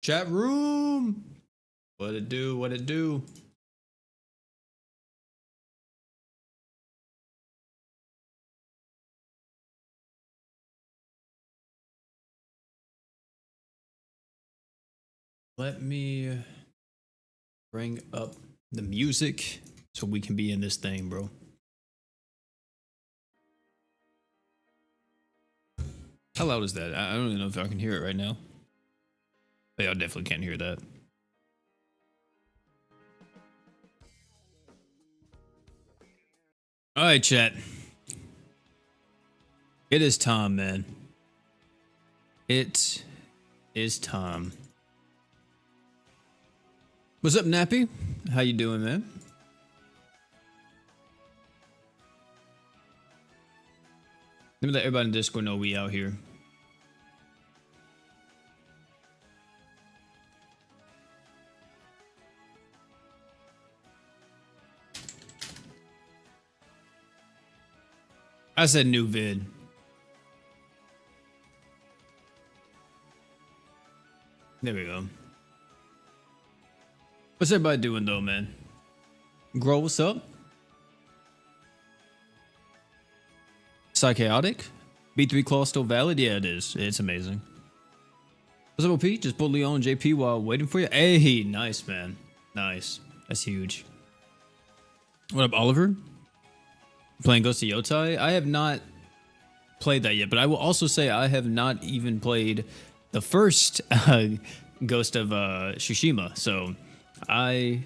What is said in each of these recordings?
Chat room. What it do? What it do? Let me bring up the music so we can be in this thing, bro. How loud is that? I don't even know if I can hear it right now. Yeah, I definitely can't hear that. All right, chat. It is time, man. It is time. What's up, Nappy? How you doing, man? Let me let everybody in Discord know we out here. I said new vid. There we go. What's everybody doing though, man? Grow, what's up? Psychotic? B3 claw still valid? Yeah, it is. It's amazing. What's up, OP? Just put Leone and JP while waiting for you. Hey, nice, man. Nice. That's huge. What up, Oliver? Playing Ghost of Yotai? I have not played that yet, but I will also say I have not even played the first Ghost of Tsushima, so I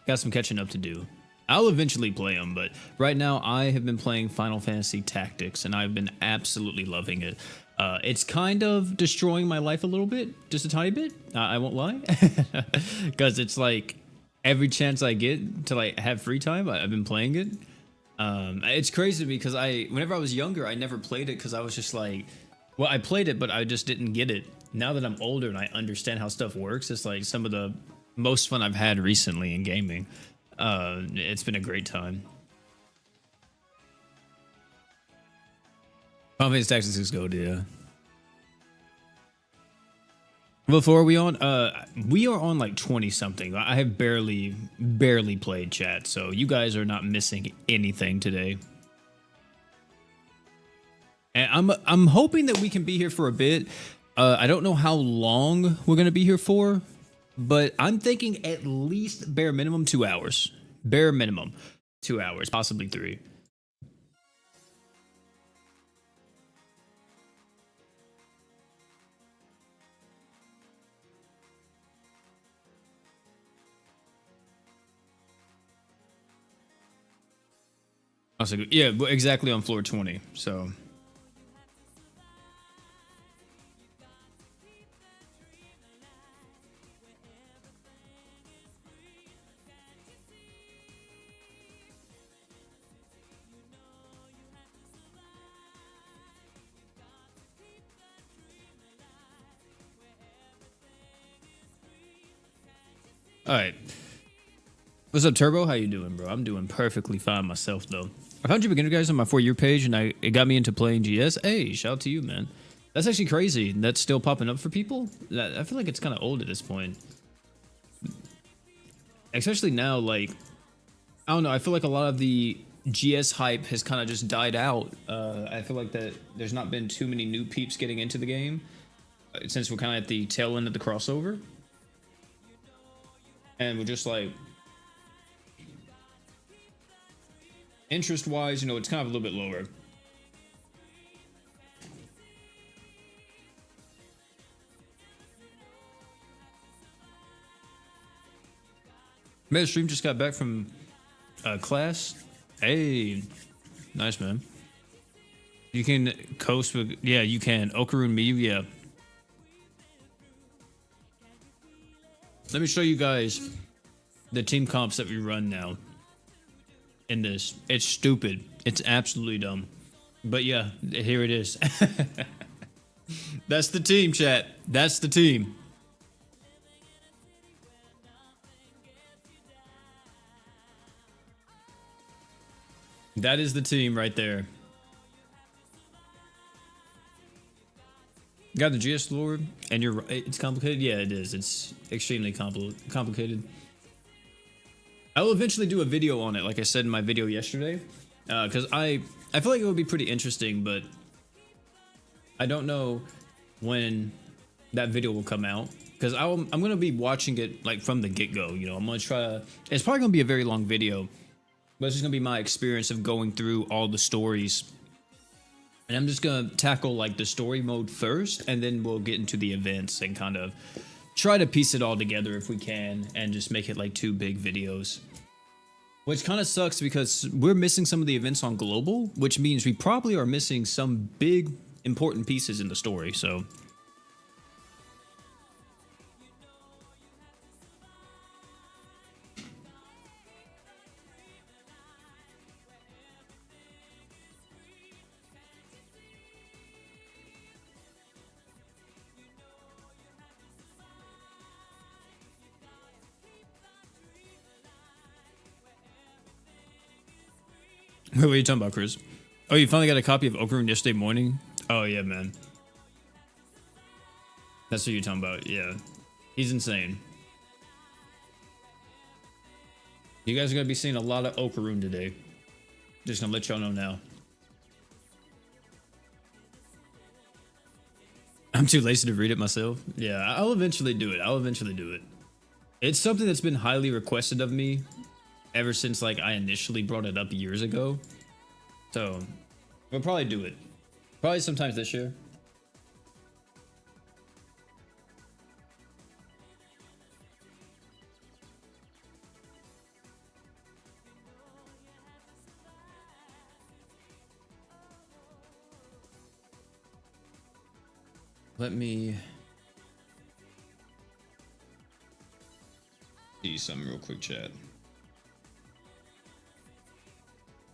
got some catching up to do. I'll eventually play them, but right now I have been playing Final Fantasy Tactics, and I've been absolutely loving it. It's kind of destroying my life a little bit, just a tiny bit. I won't lie, because it's like every chance I get to like have free time, I've been playing it. It's crazy because whenever I was younger, I never played it because I was just like, well, I played it, but I just didn't get it. Now that I'm older and I understand how stuff works, it's like some of the most fun I've had recently in gaming. It's been a great time. Final Fantasy Tactics is good, yeah. Before we on? We are on like 20 something. I have barely played chat, so you guys are not missing anything today. And I'm hoping that we can be here for a bit. I don't know how long we're gonna be here for, but I'm thinking at least bare minimum 2 hours. Bare minimum 2 hours, possibly 3. Yeah, exactly on floor 20. So. All right. What's up, Turbo? How you doing, bro? I'm doing perfectly fine myself, though. I found you beginner guys on my For You page, and it got me into playing GS. Hey, shout out to you, man. That's actually crazy. That's still popping up for people. I feel like it's kind of old at this point. Especially now, like, I don't know. I feel like a lot of the GS hype has kind of just died out. I feel like that there's not been too many new peeps getting into the game since we're kind of at the tail end of the crossover. And we're just like, interest wise, you know, it's kind of a little bit lower. Man, stream just got back from class. Hey, nice, man. You can coast with, yeah, you can. Okarun Miyu, yeah. Let me show you guys the team comps that we run now in this. It's stupid. It's absolutely dumb. But yeah, here it is. That's the team, chat. That's the team. That is the team right there. Got the GS lore, and you're right. It's complicated. Yeah, it is. It's extremely complicated. I will eventually do a video on it, like I said in my video yesterday, because I feel like it would be pretty interesting, but I don't know when that video will come out, because I'm gonna be watching it like from the get-go. You know, I'm gonna try to. It's probably gonna be a very long video, but it's just gonna be my experience of going through all the stories. And I'm just gonna tackle like the story mode first, and then we'll get into the events and kind of try to piece it all together if we can, and just make it like 2 big videos. Which kind of sucks because we're missing some of the events on global, which means we probably are missing some big important pieces in the story. So what are you talking about, Chris? Oh, you finally got a copy of Ocarina yesterday morning? Oh, yeah, man. That's what you're talking about. Yeah. He's insane. You guys are going to be seeing a lot of Ocarina today. Just going to let y'all know now. I'm too lazy to read it myself. Yeah, I'll eventually do it. I'll eventually do it. It's something that's been highly requested of me ever since like I initially brought it up years ago. So we'll probably do it. Probably sometimes this year. Let me see something real quick, chat.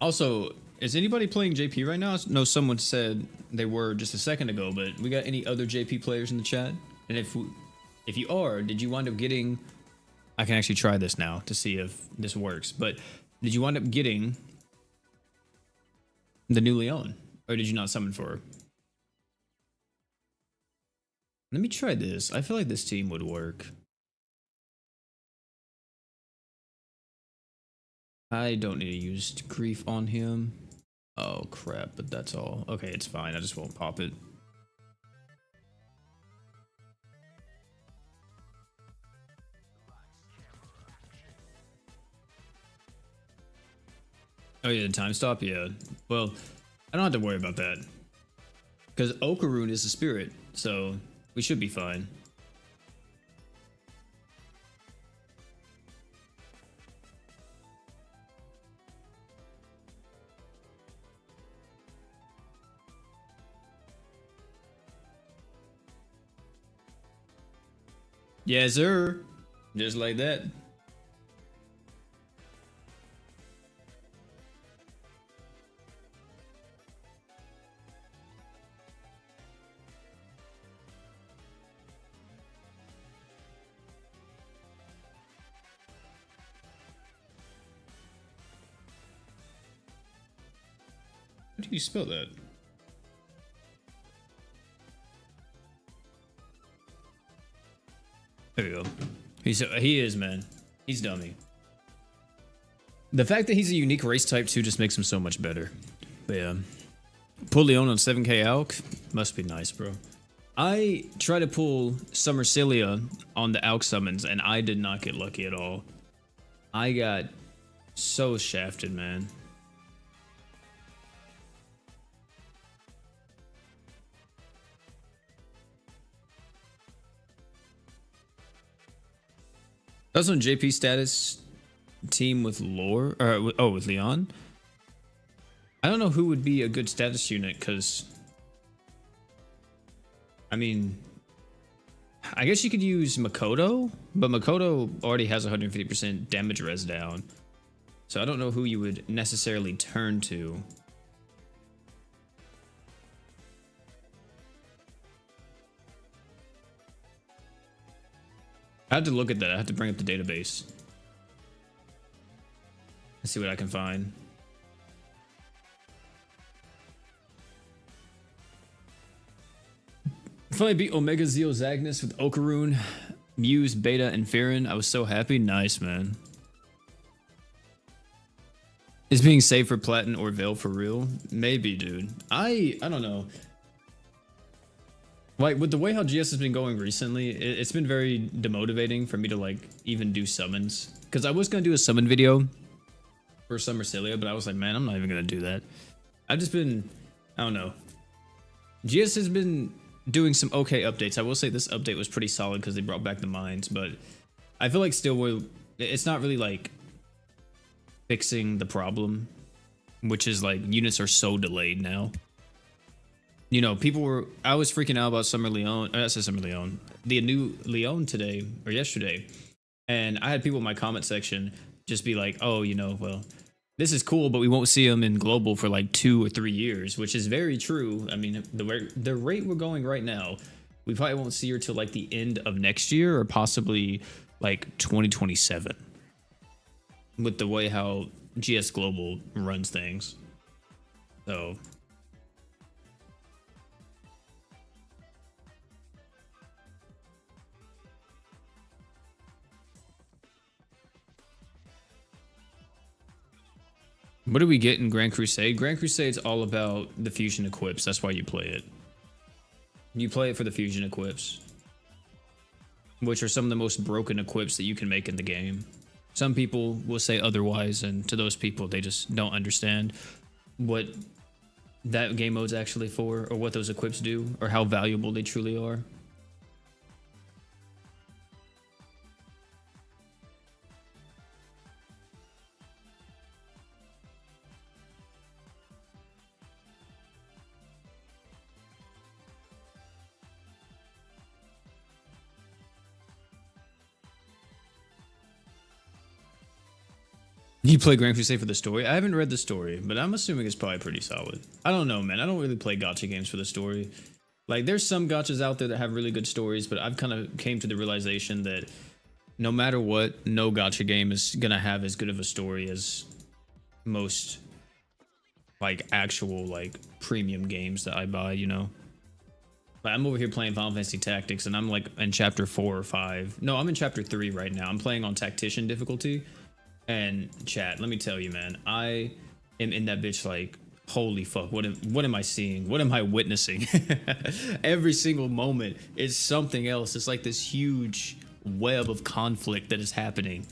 Also, is anybody playing JP right now? No, someone said they were just a second ago, but we got any other JP players in the chat? And if you are, did you wind up getting... I can actually try this now to see if this works, but did you wind up getting the new Leone? Or did you not summon for her? Let me try this. I feel like this team would work. I don't need to use grief on him. Oh crap, but that's all. Okay, it's fine. I just won't pop it. Oh yeah, the time stop? Yeah. Well, I don't have to worry about that. Because Okarun is a spirit, so we should be fine. Yes, sir. Just like that. How do you spell that? There we go. He is, man. He's dummy. The fact that he's a unique race type too just makes him so much better. But yeah. Pull Leone on 7k Alk must be nice, bro. I tried to pull Summer Cilia on the Alk summons and I did not get lucky at all. I got so shafted, man. That's on JP status team with lore, or with Leon. I don't know who would be a good status unit, because I mean, I guess you could use Makoto, but Makoto already has 150% damage res down, so I don't know who you would necessarily turn to. I have to look at that. I have to bring up the database. Let's see what I can find. Finally beat Omega Zeo Zagnus with Okaroon, Muse, Beta, and Farron. I was so happy. Nice, man. Is being safe for Platin or Veil for real? Maybe, dude. I don't know. Like, with the way how GS has been going recently, it's been very demotivating for me to, like, even do summons. Because I was going to do a summon video for Summer Cilia, but I was like, man, I'm not even going to do that. I've just been, I don't know. GS has been doing some okay updates. I will say this update was pretty solid because they brought back the mines, but I feel like still it's not really, like, fixing the problem, which is, like, units are so delayed now. You know, I was freaking out about Summer Leone, I said Summer Leone, the new Leone today, or yesterday, and I had people in my comment section just be like, oh, you know, well, this is cool, but we won't see them in global for like 2 or 3 years, which is very true. I mean, the rate we're going right now, we probably won't see her till like the end of next year or possibly like 2027 with the way how GS Global runs things. So what do we get in Grand Crusade? Grand Crusade's all about the fusion equips. That's why you play it. You play it for the fusion equips, which are some of the most broken equips that you can make in the game. Some people will say otherwise, and to those people, they just don't understand what that game mode's actually for, or what those equips do, or how valuable they truly are. You play Grand Crusade for the story? I haven't read the story, but I'm assuming it's probably pretty solid. I don't know, man. I don't really play gacha games for the story. Like, there's some gachas out there that have really good stories, but I've kind of came to the realization that no matter what, no gacha game is gonna have as good of a story as most, like, actual, like, premium games that I buy, you know? Like, I'm over here playing Final Fantasy Tactics, and I'm, like, in chapter 4 or 5. No, I'm in chapter 3 right now. I'm playing on Tactician difficulty. And chat, let me tell you, man, I am in that bitch like, holy fuck, what am I seeing? What am I witnessing? Every single moment is something else. It's like this huge web of conflict that is happening.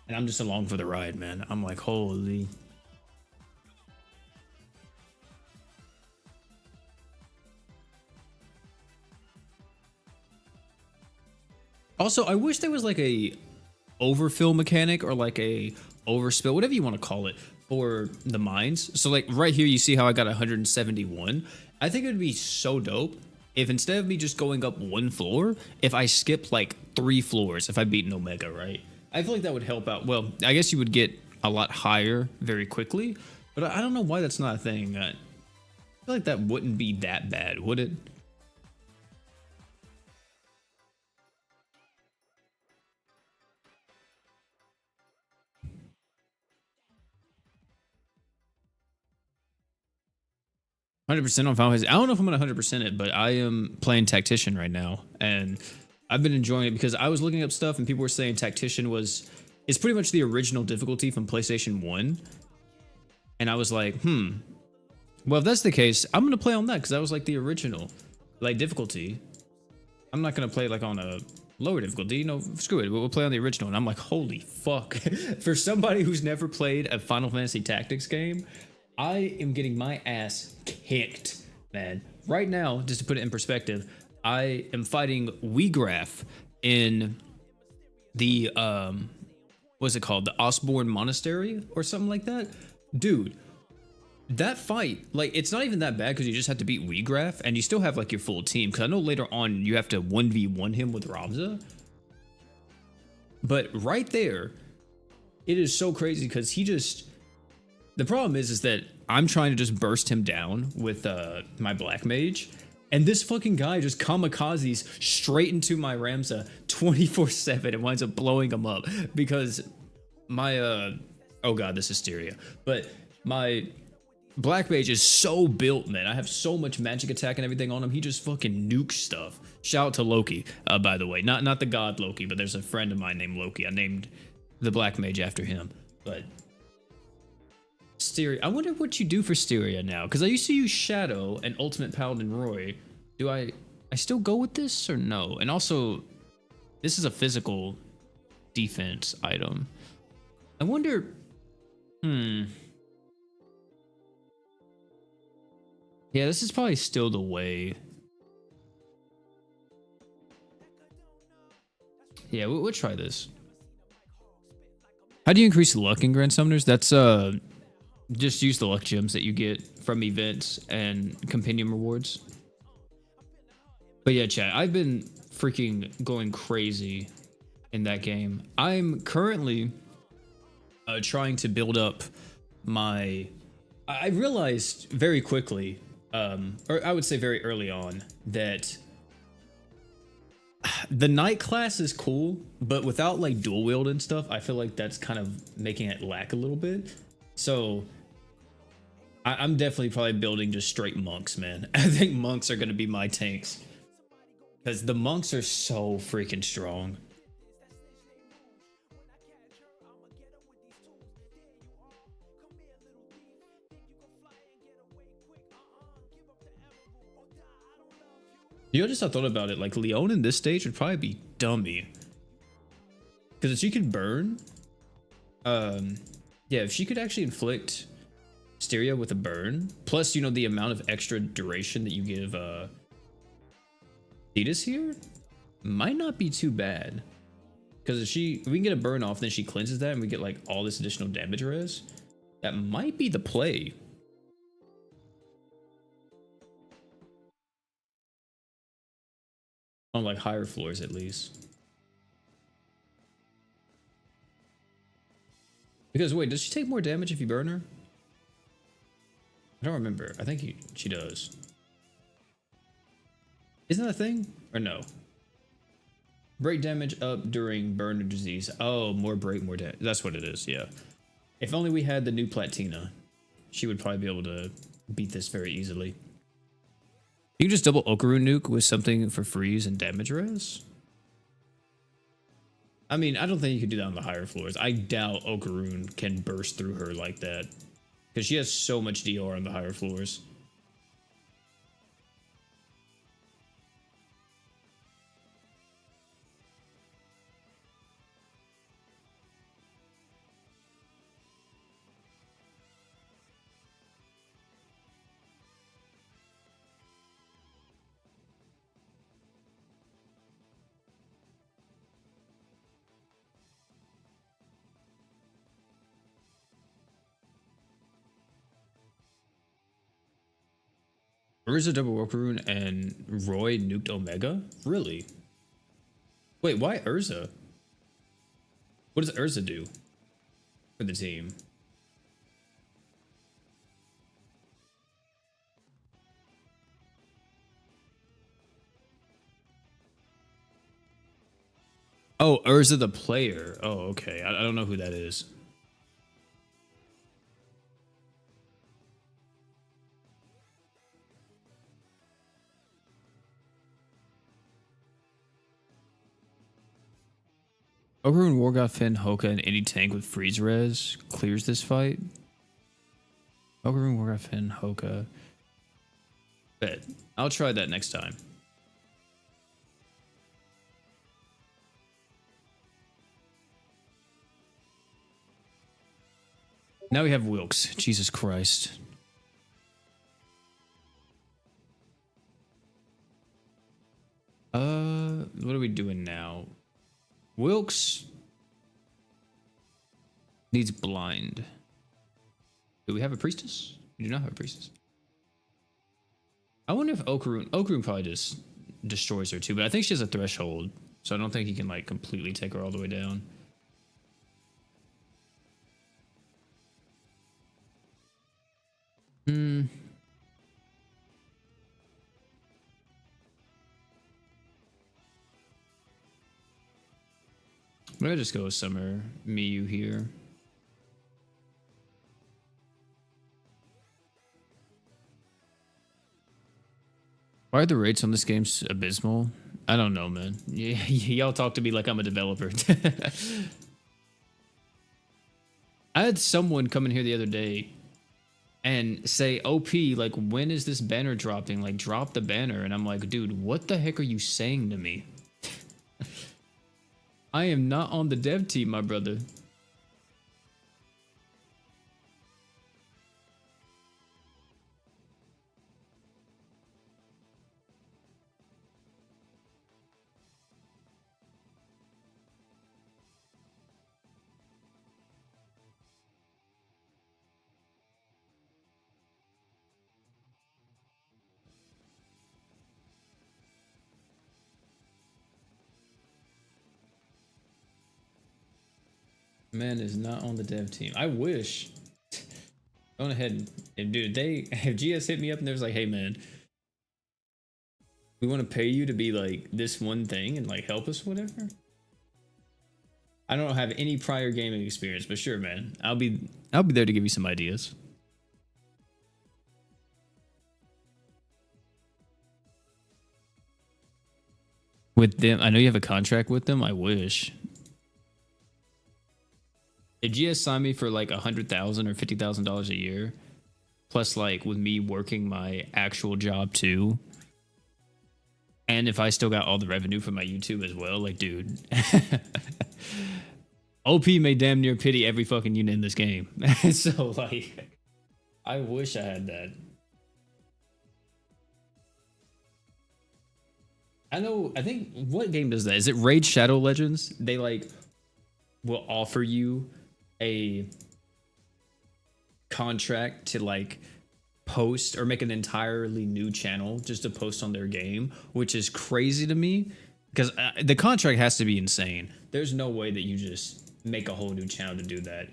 And I'm just along for the ride, man. I'm like, holy. Also, I wish there was like a overfill mechanic or like a overspill, whatever you want to call it, for the mines. So like right here, you see how I got 171. I think it would be so dope if instead of me just going up 1 floor, if I skip like 3 floors, if I beat an Omega, right? I feel like that would help out. Well, I guess you would get a lot higher very quickly, but I don't know why that's not a thing. I feel like that wouldn't be that bad, would it? 100% on Final Fantasy. I don't know if I'm gonna 100% it, but I am playing Tactician right now, and I've been enjoying it because I was looking up stuff and people were saying Tactician is pretty much the original difficulty from PlayStation 1, and I was like, well, if that's the case, I'm gonna play on that because that was like the original, like, difficulty. I'm not gonna play like on a lower difficulty, you know, screw it, we'll play on the original. And I'm like, holy fuck. For somebody who's never played a Final Fantasy Tactics game, I am getting my ass kicked, man. Right now, just to put it in perspective, I am fighting Weegraf in the, what's it called? The Osborne Monastery or something like that? Dude, that fight, like, it's not even that bad because you just have to beat Weegraf and you still have, like, your full team. Because I know later on you have to 1v1 him with Ramza. But right there, it is so crazy because he just... The problem is that I'm trying to just burst him down with my Black Mage, and this fucking guy just kamikazes straight into my Ramza 24/7 and winds up blowing him up because my oh god, this hysteria. But my Black Mage is so built, man. I have so much magic attack and everything on him. He just fucking nukes stuff. Shout out to Loki, by the way. Not the god Loki, but there's a friend of mine named Loki. I named the Black Mage after him. But Styria, I wonder what you do for Styria now, because I used to use Shadow and Ultimate Paladin Roy. Do I still go with this or no? And also, this is a physical defense item. I wonder. Yeah, this is probably still the way. Yeah, we'll try this. How do you increase luck in Grand Summoners? That's just use the luck gems that you get from events and compendium rewards. But yeah, chat, I've been freaking going crazy in that game. I'm currently trying to build up my... I realized very quickly, or I would say very early on, that the knight class is cool, but without like dual wield and stuff, I feel like that's kind of making it lack a little bit. So I'm definitely probably building just straight monks, man. I think monks are going to be my tanks, because the monks are so freaking strong. You know, just I thought about it, like Leone in this stage would probably be dummy, because if she could burn, yeah, if she could actually inflict Styria with a burn, plus, you know, the amount of extra duration that you give Thetis here, might not be too bad. Because if we can get a burn off, then she cleanses that, and we get like all this additional damage res, that might be the play. On like higher floors at least. Because wait, does she take more damage if you burn her? I don't remember. I think she does. Isn't that a thing? Or no? Break damage up during burn or disease. Oh, more break, more damage. That's what it is, yeah. If only we had the new Platina, she would probably be able to beat this very easily. You can just double Okaru nuke with something for freeze and damage res? I mean, I don't think you could do that on the higher floors. I doubt Okaru can burst through her like that, because she has so much DR on the higher floors. Urza double Okaru and Roy nuked Omega? Really? Wait, why Urza? What does Urza do for the team? Oh, Urza the player. Oh, okay. I don't know who that is. Okaru and Wargoth Finn Hoka and any tank with freeze res clears this fight. Okaru and Wargoth Finn Hoka. Bet. I'll try that next time. Now we have Wilkes. Jesus Christ. What are we doing now? Wilkes needs blind. Do we have a priestess? We do not have a priestess. I wonder if Okaru probably just destroys her too, but I think she has a threshold, so I don't think he can like completely take her all the way down. I'm gonna just go with Summer Miyu here. Why are the rates on this game abysmal? I don't know, man. Y'all talk to me like I'm a developer. I had someone come in here the other day and say, OP, like, when is this banner dropping? Like, drop the banner. And I'm like, dude, what the heck are you saying to me? I am not on the dev team, my brother. Man is not on the dev team. I wish. Going ahead and dude, if GS hit me up and there's like, hey man, we want to pay you to be like this one thing and like help us, whatever. I don't have any prior gaming experience, but sure, man, I'll be there to give you some ideas. With them, I know you have a contract with them. I wish. If GS signed me for like $100,000 or $50,000 a year, plus like with me working my actual job too, and if I still got all the revenue from my YouTube as well, like dude, OP may damn near pity every fucking unit in this game. So like, I wish I had that. I think, what game does that? Is it Raid Shadow Legends? They like will offer you a contract to like post or make an entirely new channel just to post on their game, which is crazy to me because the contract has to be insane. There's no way that you just make a whole new channel to do that.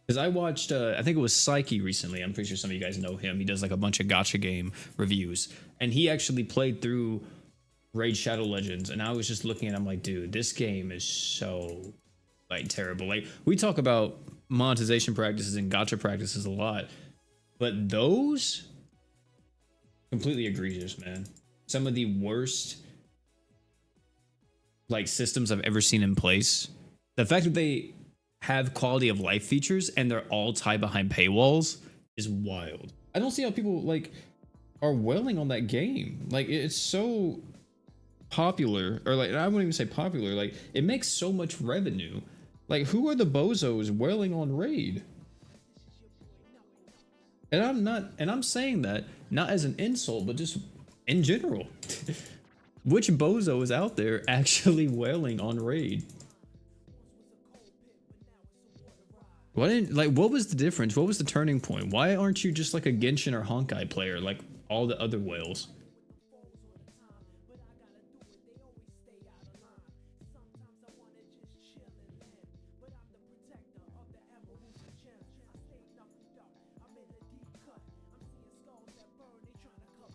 Because I watched, I think it was Psyche recently. I'm pretty sure some of you guys know him. He does like a bunch of gacha game reviews. And he actually played through Raid Shadow Legends. And I was just looking at him like, dude, this game is so like terrible. Like we talk about monetization practices and gacha practices a lot. But those, completely egregious, man. Some of the worst like systems I've ever seen in place. The fact that they have quality of life features and they're all tied behind paywalls is wild. I don't see how people like are wailing on that game. Like it's so popular, or like I wouldn't even say popular, like it makes so much revenue. Like who are the bozos wailing on Raid? And I'm saying that not as an insult, but just in general. Which bozo is out there actually wailing on Raid? What was the difference? What was the turning point? Why aren't you just like a Genshin or Honkai player like all the other whales?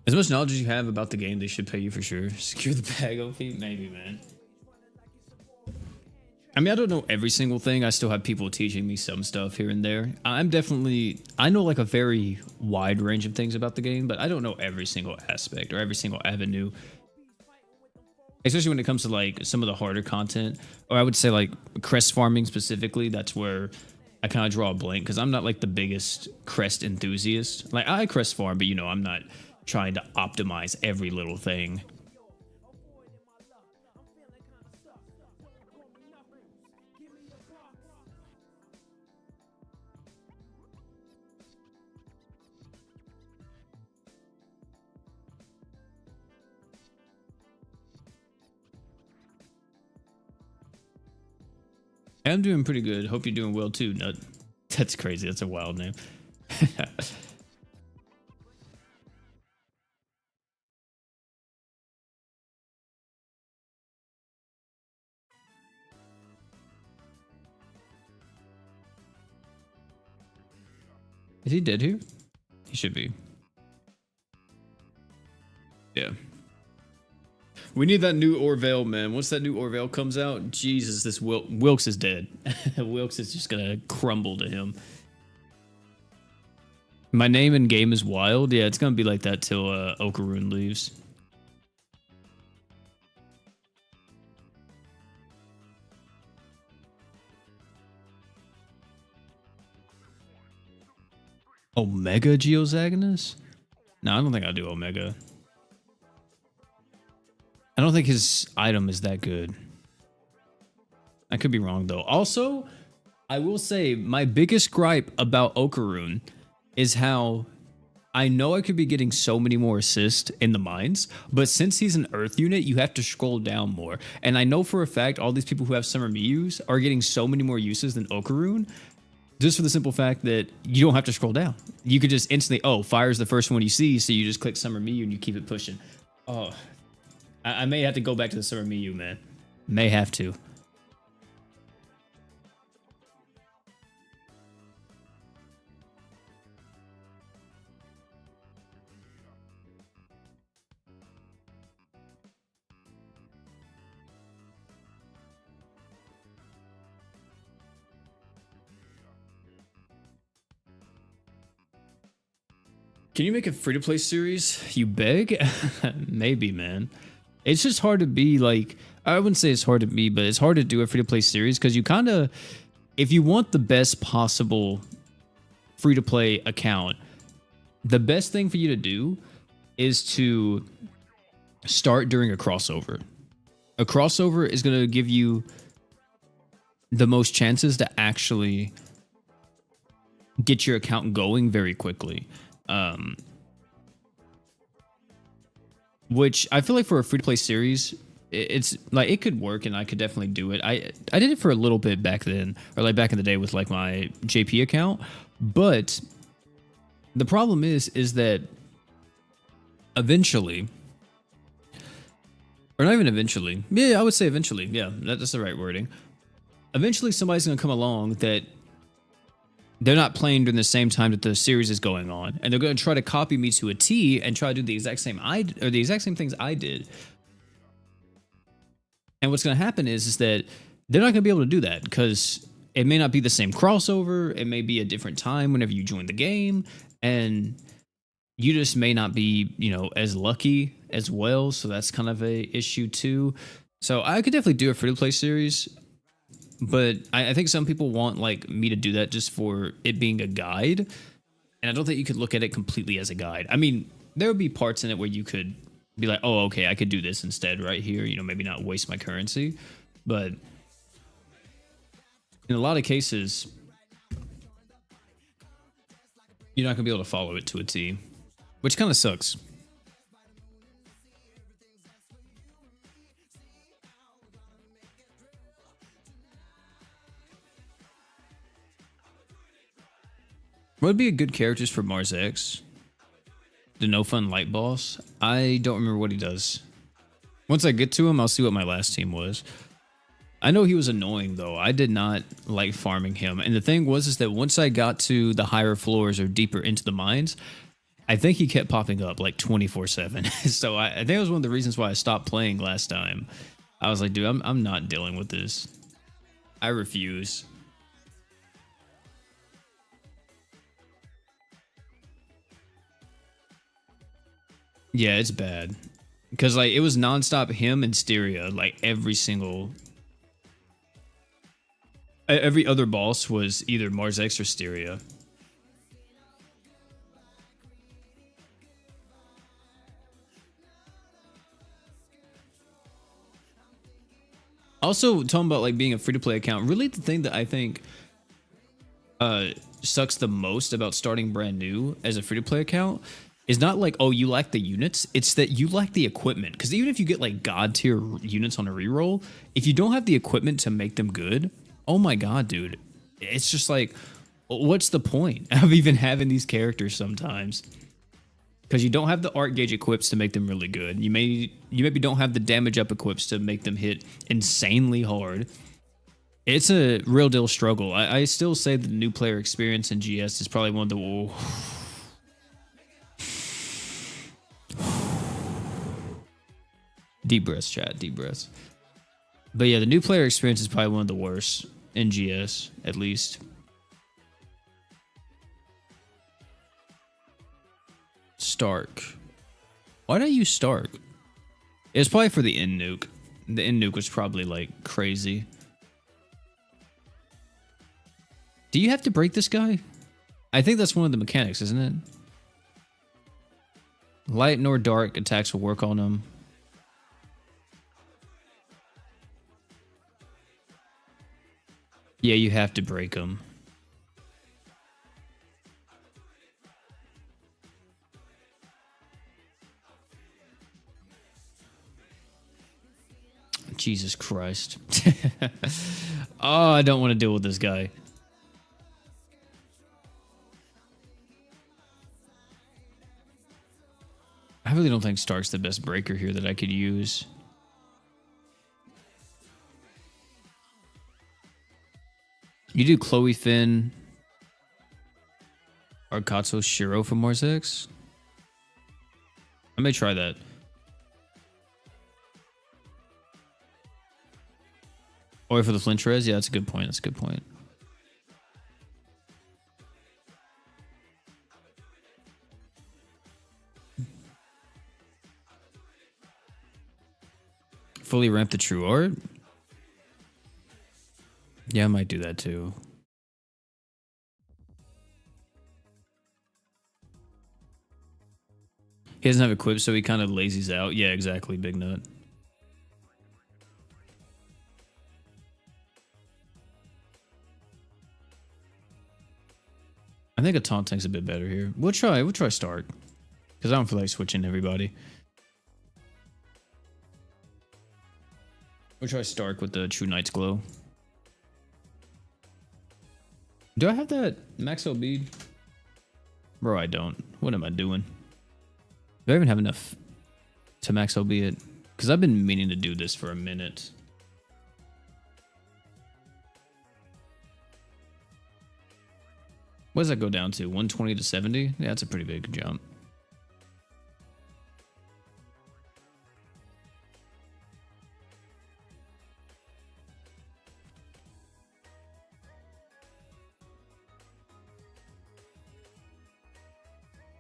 As much knowledge as you have about the game, they should pay you for sure. Secure the bag, OP? Maybe, man. I mean, I don't know every single thing. I still have people teaching me some stuff here and there. I know like a very wide range of things about the game, but I don't know every single aspect or every single avenue. Especially when it comes to like some of the harder content, or I would say like crest farming specifically. That's where I kind of draw a blank because I'm not like the biggest crest enthusiast. Like I crest farm, but you know, I'm not trying to optimize every little thing. I'm doing pretty good. Hope you're doing well too, Nut. That's crazy. That's a wild name. Is he dead here? He should be. Yeah. We need that new Orville, man. Once that new Orville comes out, Jesus, this Wilkes is dead. Wilkes is just gonna crumble to him. My name in game is wild. Yeah, it's gonna be like that till Okaroon leaves. Omega Geozagonus? No, I don't think I'll do Omega. I don't think his item is that good. I could be wrong though. Also, I will say my biggest gripe about Okaroon is how I know I could be getting so many more assists in the mines, but since he's an earth unit, you have to scroll down more. And I know for a fact all these people who have Summer Miyus are getting so many more uses than Okaroon, just for the simple fact that you don't have to scroll down. You could just instantly, oh, fire's the first one you see, so you just click Summer Miyu and you keep it pushing. Oh, I may have to go back to the Summer Miyu, man. May have to. Can you make a free-to-play series? You beg? Maybe, man. It's just hard to be like, I wouldn't say it's hard to be, but it's hard to do a free-to-play series because you kind of, if you want the best possible free-to-play account, the best thing for you to do is to start during a crossover. A crossover is going to give you the most chances to actually get your account going very quickly. Which I feel like for a free-to-play series, it's like it could work and I could definitely do it. I did it for a little bit back then, or like back in the day with like my JP account, but the problem is that eventually, or not even eventually, yeah, I would say eventually, yeah, that's the right wording. Eventually somebody's gonna come along that they're not playing during the same time that the series is going on, and they're going to try to copy me to a T and try to do the exact same the exact same things I did. And what's going to happen is that they're not going to be able to do that because it may not be the same crossover. It may be a different time whenever you join the game, and you just may not be, you know, as lucky as well. So that's kind of a issue too. So I could definitely do a free-to-play series. But I think some people want like me to do that just for it being a guide. And I don't think you could look at it completely as a guide. I mean, there would be parts in it where you could be like, oh, okay, I could do this instead right here. You know, maybe not waste my currency. But in a lot of cases, you're not going to be able to follow it to a T, which kind of sucks. What would be a good characters for Mars X? The no fun light boss? I don't remember what he does. Once I get to him, I'll see what my last team was. I know he was annoying though. I did not like farming him. And the thing was is that once I got to the higher floors or deeper into the mines, I think he kept popping up like 24/7. So I think it was one of the reasons why I stopped playing last time. I was like, dude, I'm not dealing with this. I refuse. Yeah, it's bad. Because like it was nonstop him and Styria, like every other boss was either Mars X or Styria. Also, talking about like being a free-to-play account, really the thing that I think sucks the most about starting brand new as a free-to-play account is not like, oh, you lack the units. It's that you lack the equipment. Because even if you get like god tier units on a reroll, if you don't have the equipment to make them good, oh my god, dude. It's just like, what's the point of even having these characters sometimes? Because you don't have the art gauge equips to make them really good. You maybe don't have the damage up equips to make them hit insanely hard. It's a real deal struggle. I still say that the new player experience in GS is probably one of the... Deep breaths, chat. Deep breaths. But yeah, the new player experience is probably one of the worst in GS, at least. Stark. Why did I use Stark? It's probably for the end nuke. The end nuke was probably like crazy. Do you have to break this guy? I think that's one of the mechanics, isn't it? Light nor dark attacks will work on him. Yeah, you have to break him. Jesus Christ. Oh, I don't want to deal with this guy. I really don't think Stark's the best breaker here that I could use. You do Chloe Finn or Katsu Shiro for more 6? I may try that. Or for the flinch res? Yeah, that's a good point. That's a good point. Fully ramp the true art? Yeah, I might do that too. He doesn't have equip, so he kind of lazies out. Yeah, exactly, Big Nut. I think a taunt tank's a bit better here. We'll try Stark. Because I don't feel like switching everybody. We'll try Stark with the True Knight's Glow. Do I have that Max bead? Bro, I don't. What am I doing? Do I even have enough to max LB it? Because I've been meaning to do this for a minute. What does that go down to? 120 to 70? Yeah, that's a pretty big jump.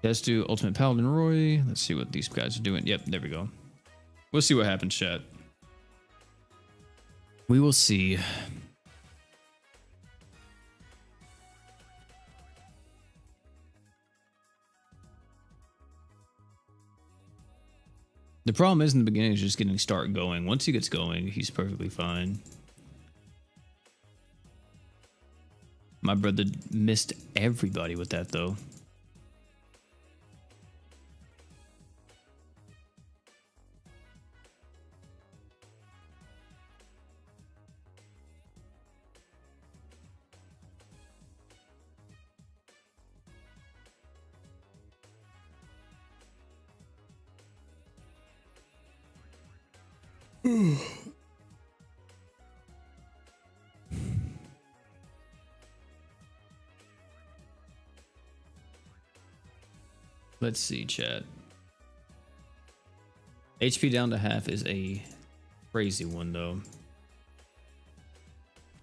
Let's do Ultimate Paladin Roy. Let's see what these guys are doing. Yep, there we go. We'll see what happens, chat. We will see. The problem is in the beginning is just getting Stark going. Once he gets going, he's perfectly fine. My brother missed everybody with that though. Let's see, chat. HP down to half is a crazy one, though.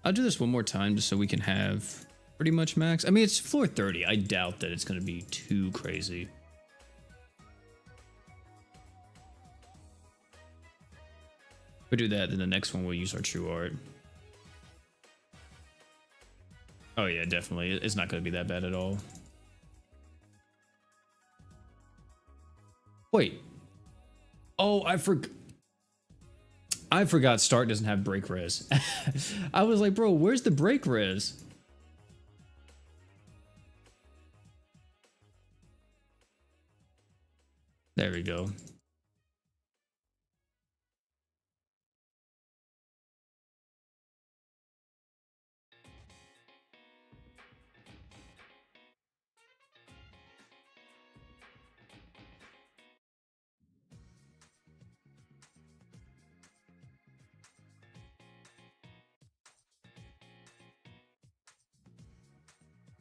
I'll do this one more time just so we can have pretty much max. I mean, it's floor 30. I doubt that it's going to be too crazy. If we do that, then the next one we'll use our true art. Oh yeah, definitely. It's not going to be that bad at all. Wait. Oh, I forgot Start doesn't have break res. I was like, bro, where's the break res? There we go.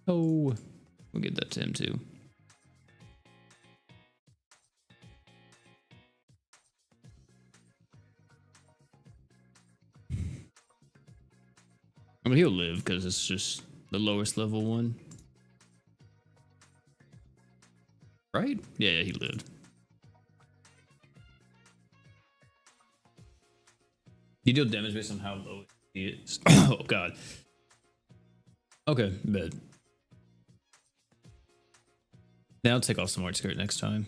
Oh, we'll get that to him too. I mean, he'll live because it's just the lowest level one. right? Yeah, he lived. You deal damage based on how low he is. Oh god. Okay, bad. Now I'll take off some art skirt next time.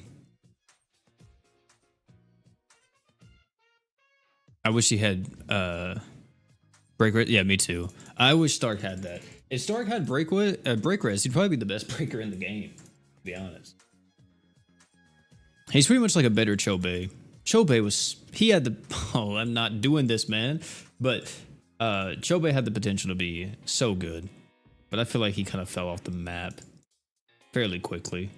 I wish he had break res. Yeah, me too. I wish Stark had that. If Stark had break res, he'd probably be the best breaker in the game, to be honest. He's pretty much like a better Chobei. Chobei was, he had the, oh, I'm not doing this, man. But Chobei had the potential to be so good. But I feel like he kind of fell off the map fairly quickly.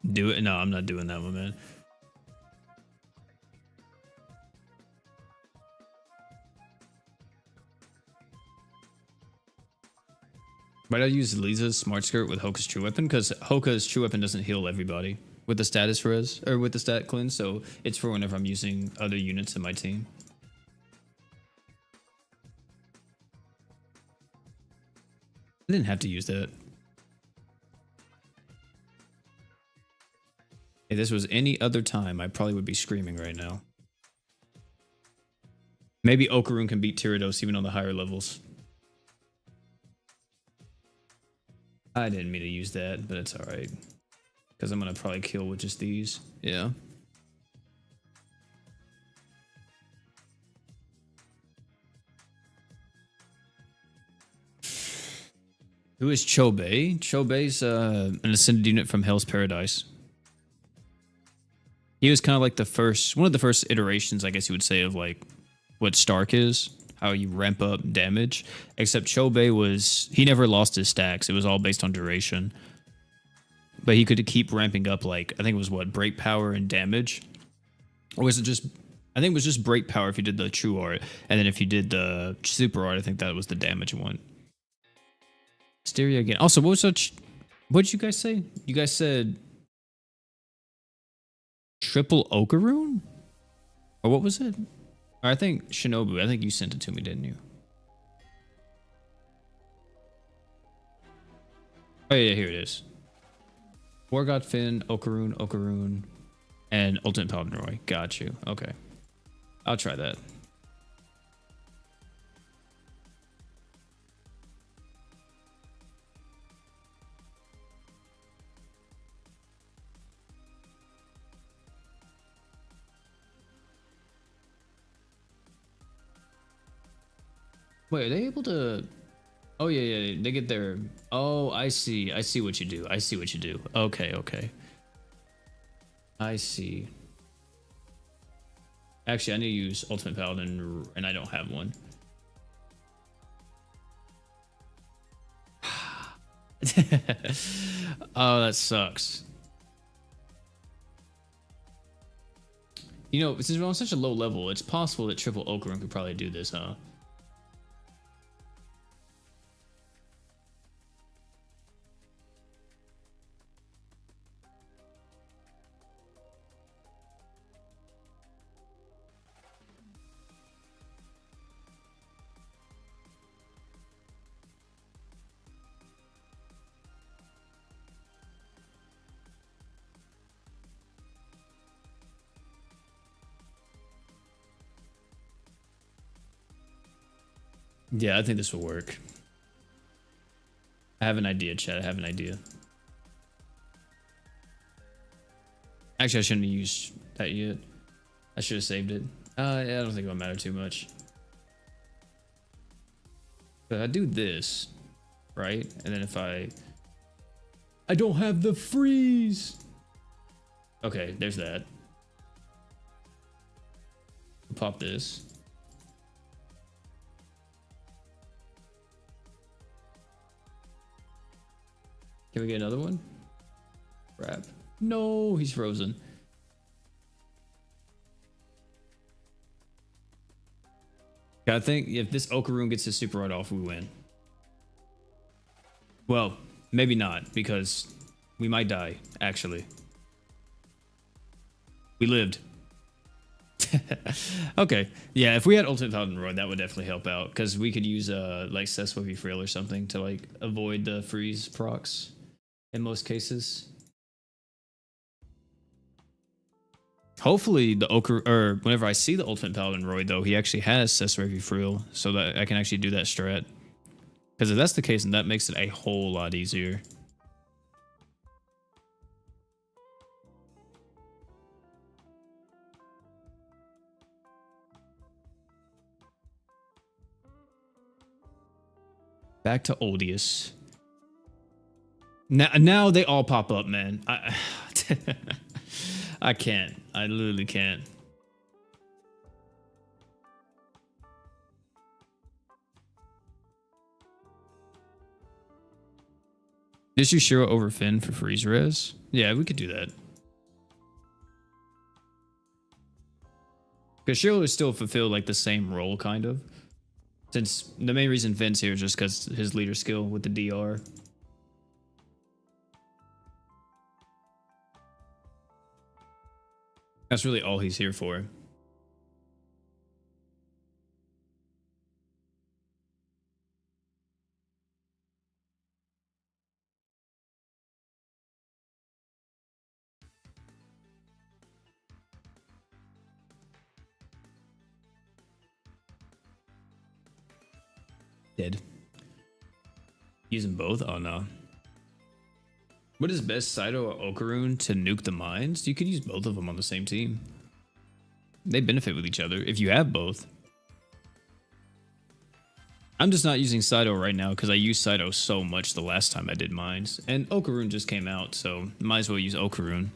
Do it? No, I'm not doing that one, man. Might I use Lisa's smart skirt with Hoka's true weapon? Because Hoka's true weapon doesn't heal everybody with the status res or with the stat cleanse, so it's for whenever I'm using other units in my team. I didn't have to use that. If this was any other time, I probably would be screaming right now. Maybe Okaroon can beat Tyrados even on the higher levels. I didn't mean to use that, but it's alright. Because I'm going to probably kill with just these. Yeah. Who is Chobei? Chobei's an ascended unit from Hell's Paradise. He was kind of like the first, one of the first iterations, I guess you would say, of like what Stark is. How you ramp up damage. Except Chobei was, he never lost his stacks. It was all based on duration. But he could keep ramping up, like, I think it was what, break power and damage? Or was it just, I think it was just break power if you did the true art. And then if you did the super art, I think that was the damage one. Stereo again. Also, what was such, what did you guys say? You guys said triple Okaroon? Or what was it? Or I think Shinobu, I think you sent it to me, didn't you? Oh yeah, here it is. War God Finn, Okaroon, and Ultimate Paladin Roy. Got you. Okay. I'll try that. Wait, are they able to... Oh, yeah, they get their... Oh, I see. I see what you do. I see what you do. Okay, okay. I see. Actually, I need to use Ultimate Paladin, and I don't have one. Oh, that sucks. You know, since we're on such a low level, it's possible that triple Okaroon could probably do this, huh? Yeah, I think this will work. I have an idea, chat. I have an idea. Actually, I shouldn't have used that yet. I should have saved it. Yeah, I don't think it'll matter too much. But I do this, right? And then if I don't have the freeze. Okay, there's that. Pop this. Can we get another one? Crap. No, he's frozen. I think if this Okaroon gets his super art off, we win. Well, maybe not, because we might die, actually. We lived. Okay, yeah, if we had Ultimate Paladin Roy, that would definitely help out because we could use like Seswavy Frail or something to like avoid the freeze procs in most cases. Hopefully the Okra, or whenever I see the Ultimate Paladin Roy though, he actually has Seswavy Frail so that I can actually do that strat. Because if that's the case, then that makes it a whole lot easier. Back to Oldius. Now they all pop up, man. I can't. I literally can't. Did you Shiro over Finn for freeze res? Yeah, we could do that. Because Shiro would still fulfill like the same role, kind of. Since the main reason Finn's here is just because his leader skill with the DR. That's really all he's here for. Dead. Use them both? Oh no. What is best, Saito or Okarun to nuke the mines? You could use both of them on the same team. They benefit with each other if you have both. I'm just not using Saito right now because I used Saito so much the last time I did mines. And Okarun just came out, so might as well use Okarun.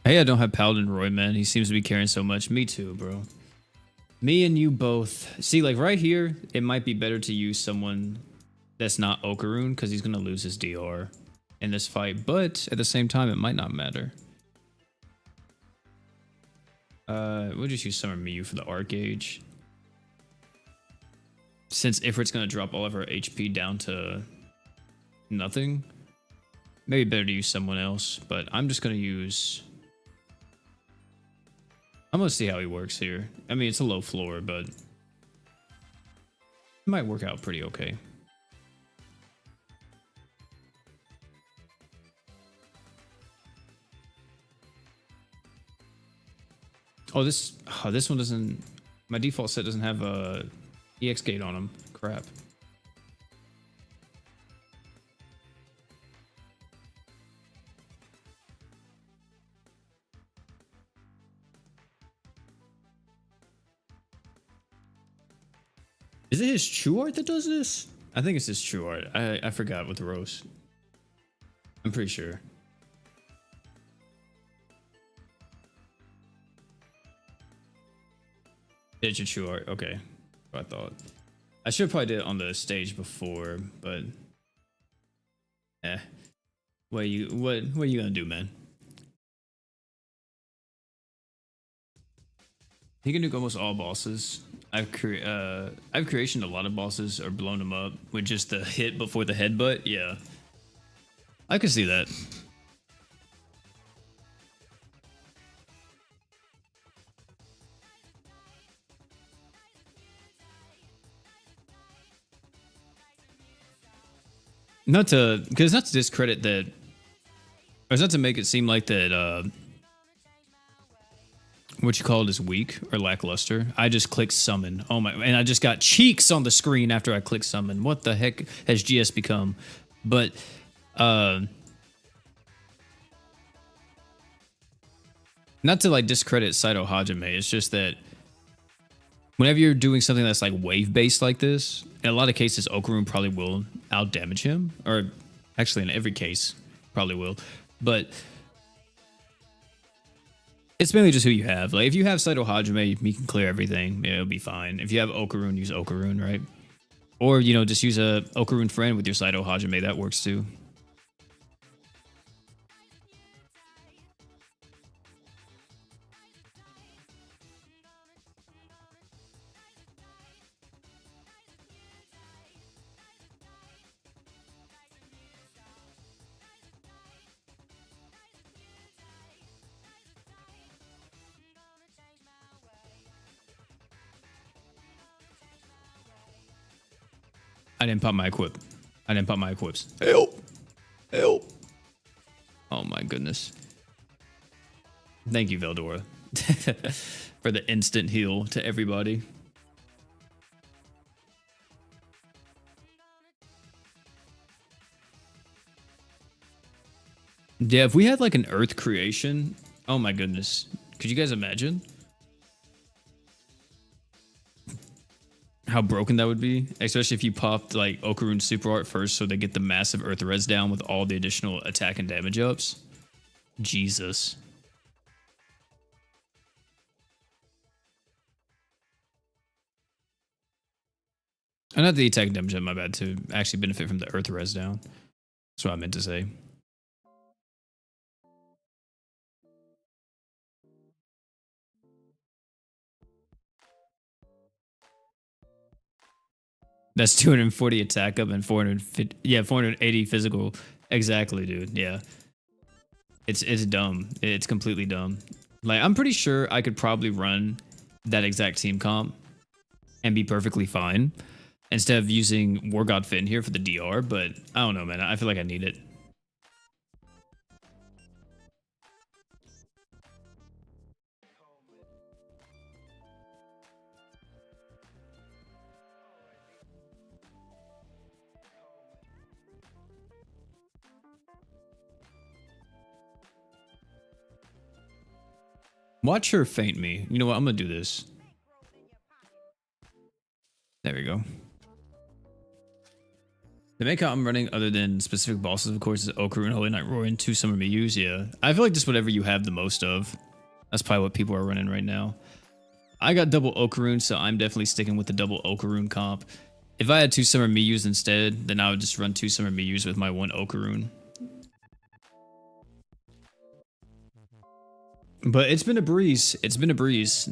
Hey, I don't have Paladin Roy, man. He seems to be carrying so much. Me too, bro. Me and you both. See, like right here, it might be better to use someone that's not Okarun because he's going to lose his DR in this fight. But at the same time, it might not matter. We'll just use Summer Miyu for the Arc Gauge. Since Ifrit's going to drop all of her HP down to nothing, maybe better to use someone else. But I'm just going to use... I'm going to see how he works here. I mean, it's a low floor, but it might work out pretty okay. Oh, this one doesn't... My default set doesn't have a EX gate on him. Crap. Is it his True Art that does this? I think it's his True Art. I forgot with the roast. I'm pretty sure. It's your True Art. Okay. I thought. I should have probably did it on the stage before, but what are you gonna do, man? He can nuke almost all bosses. I've creationed a lot of bosses or blown them up with just the hit before the headbutt. Yeah, I could see that. Not to, because not to discredit that, or it's not to make it seem like that. What you call it is weak or lackluster. I just clicked summon. Oh my, and I just got cheeks on the screen after I clicked summon. What the heck has GS become? But not to like discredit Saito Hajime, it's just that whenever you're doing something that's like wave based like this, in a lot of cases Okarun probably will out damage him, or actually in every case probably will, but it's mainly just who you have. Like if you have Saito Hajime, you can clear everything. Yeah, it'll be fine. If you have Okarun, use Okarun, right? Or, you know, just use a Okarun friend with your Saito Hajime. That works too. I didn't pop my equip. I didn't pop my equips. Help! Help! Oh my goodness. Thank you, Veldora, for the instant heal to everybody. Yeah, if we had like an Earth creation, oh my goodness. Could you guys imagine how broken that would be? Especially if you popped like Okarun Super Art first so they get the massive Earth res down with all the additional attack and damage ups. Jesus. And not the attack and damage up, my bad, to actually benefit from the Earth res down. That's what I meant to say. That's 240 attack up and 450, yeah, 480 physical. Exactly, dude. Yeah. It's dumb. It's completely dumb. Like, I'm pretty sure I could probably run that exact team comp and be perfectly fine instead of using War God Finn here for the DR, but I don't know, man. I feel like I need it. Watch her feint me. You know what? I'm gonna do this. There we go. The main comp I'm running, other than specific bosses, of course, is Okarun, Holy Knight, Roaring, 2 Summer Miyus. Yeah, I feel like just whatever you have the most of. That's probably what people are running right now. I got double Okarun, so I'm definitely sticking with the double Okarun comp. If I had 2 Summer Miyus instead, then I would just run 2 Summer Miyus with my 1 Okarun. But it's been a breeze. It's been a breeze.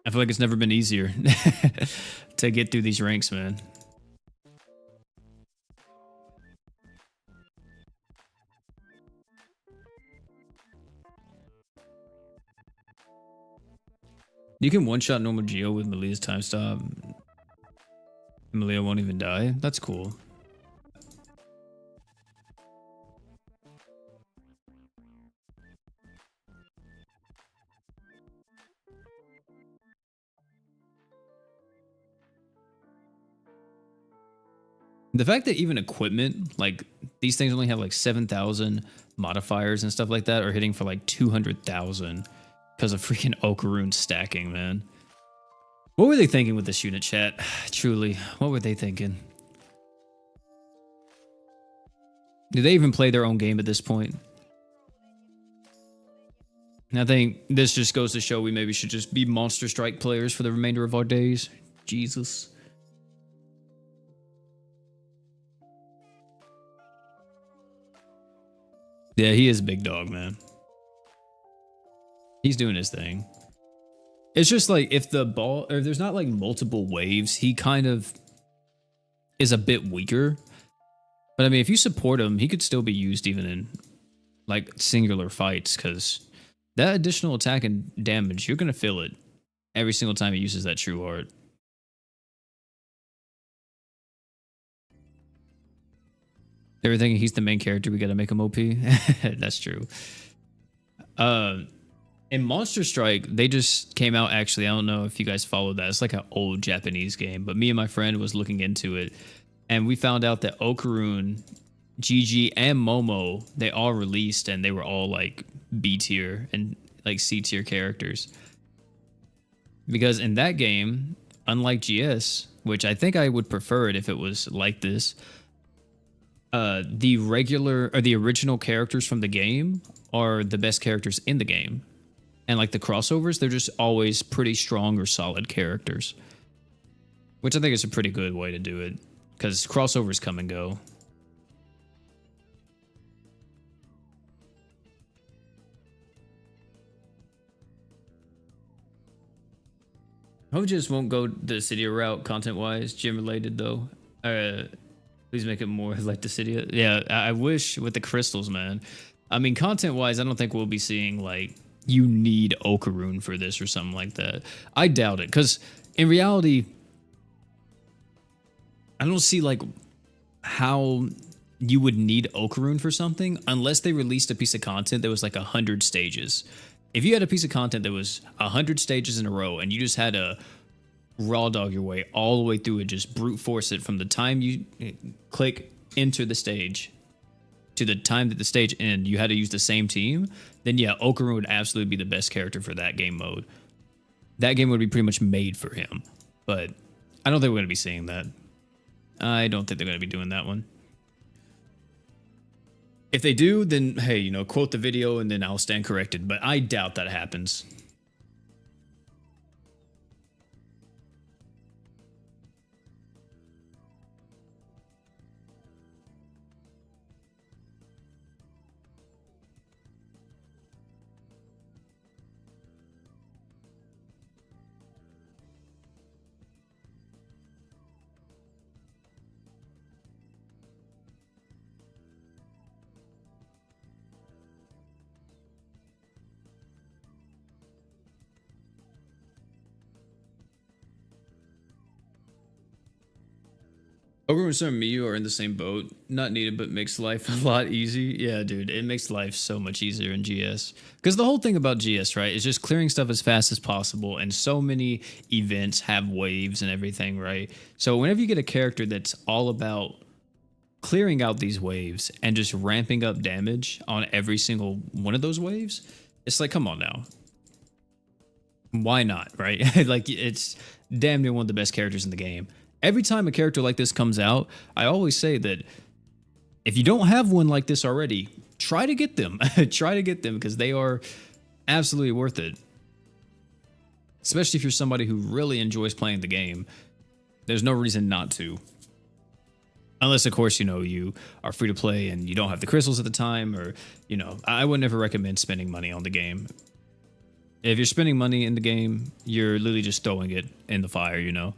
I feel like it's never been easier to get through these ranks, man. You can one-shot normal Geo with Malia's time stop. Malia won't even die. That's cool. The fact that even equipment, like these things only have like 7,000 modifiers and stuff like that, are hitting for like 200,000 because of freaking Okarun stacking, man. What were they thinking with this unit, chat? Truly, what were they thinking? Do they even play their own game at this point? I think this just goes to show we maybe should just be Monster Strike players for the remainder of our days. Jesus. Yeah, he is a big dog, man. He's doing his thing. It's just like if the ball, or if there's not like multiple waves, he kind of is a bit weaker. But I mean, if you support him, he could still be used even in like singular fights, because that additional attack and damage, you're going to feel it every single time he uses that true art. They were thinking he's the main character, we got to make him OP. That's true. In Monster Strike, they just came out, actually, I don't know if you guys followed that. It's like an old Japanese game, but me and my friend was looking into it, and we found out that Okarun, GG, and Momo, they all released, and they were all like B tier and like C tier characters. Because in that game, unlike GS, which I think I would prefer it if it was like this, the regular or the original characters from the game are the best characters in the game. And like the crossovers, they're just always pretty strong or solid characters. Which I think is a pretty good way to do it, because crossovers come and go. I hope just won't go the Dissidia route content-wise, gym-related though. Please make it more like Dissidia. Yeah, I wish with the crystals, man. I mean, content-wise, I don't think we'll be seeing like you need Okarun for this or something like that. I doubt it, because in reality, I don't see like how you would need Okarune for something unless they released a piece of content that was like 100 stages. If you had a piece of content that was 100 stages in a row and you just had to raw dog your way all the way through it, just brute force it from the time you click enter the stage to the time that the stage end, you had to use the same team, then yeah, Okarune would absolutely be the best character for that game mode. That game would be pretty much made for him. But I don't think we're going to be seeing that. I don't think they're going to be doing that one. If they do, then hey, you know, quote the video and then I'll stand corrected. But I doubt that happens. Overwatch and Miyu are in the same boat. Not needed, but makes life a lot easy. Yeah, dude, it makes life so much easier in GS. Because the whole thing about GS, right, is just clearing stuff as fast as possible. And so many events have waves and everything, right? So whenever you get a character that's all about clearing out these waves and just ramping up damage on every single one of those waves, it's like, come on now. Why not, right? Like, it's damn near one of the best characters in the game. Every time a character like this comes out, I always say that if you don't have one like this already, try to get them. Try to get them because they are absolutely worth it. Especially if you're somebody who really enjoys playing the game. There's no reason not to. Unless, of course, you know, you are free to play and you don't have the crystals at the time, or, you know, I would never recommend spending money on the game. If you're spending money in the game, you're literally just throwing it in the fire, you know?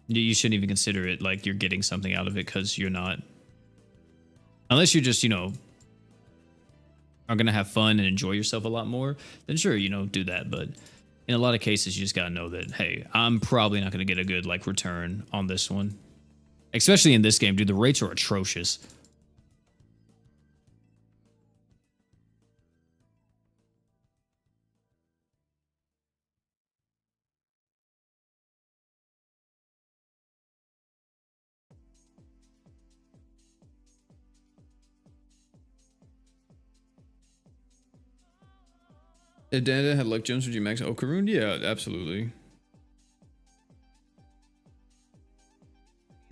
You shouldn't even consider it like you're getting something out of it because you're not. Unless you're just, you know, are going to have fun and enjoy yourself a lot more, then sure, you know, do that. But in a lot of cases, you just got to know that, hey, I'm probably not going to get a good, like, return on this one. Especially in this game, dude, the rates are atrocious. If Dada had luck gems, would you max Okarune? Yeah, absolutely.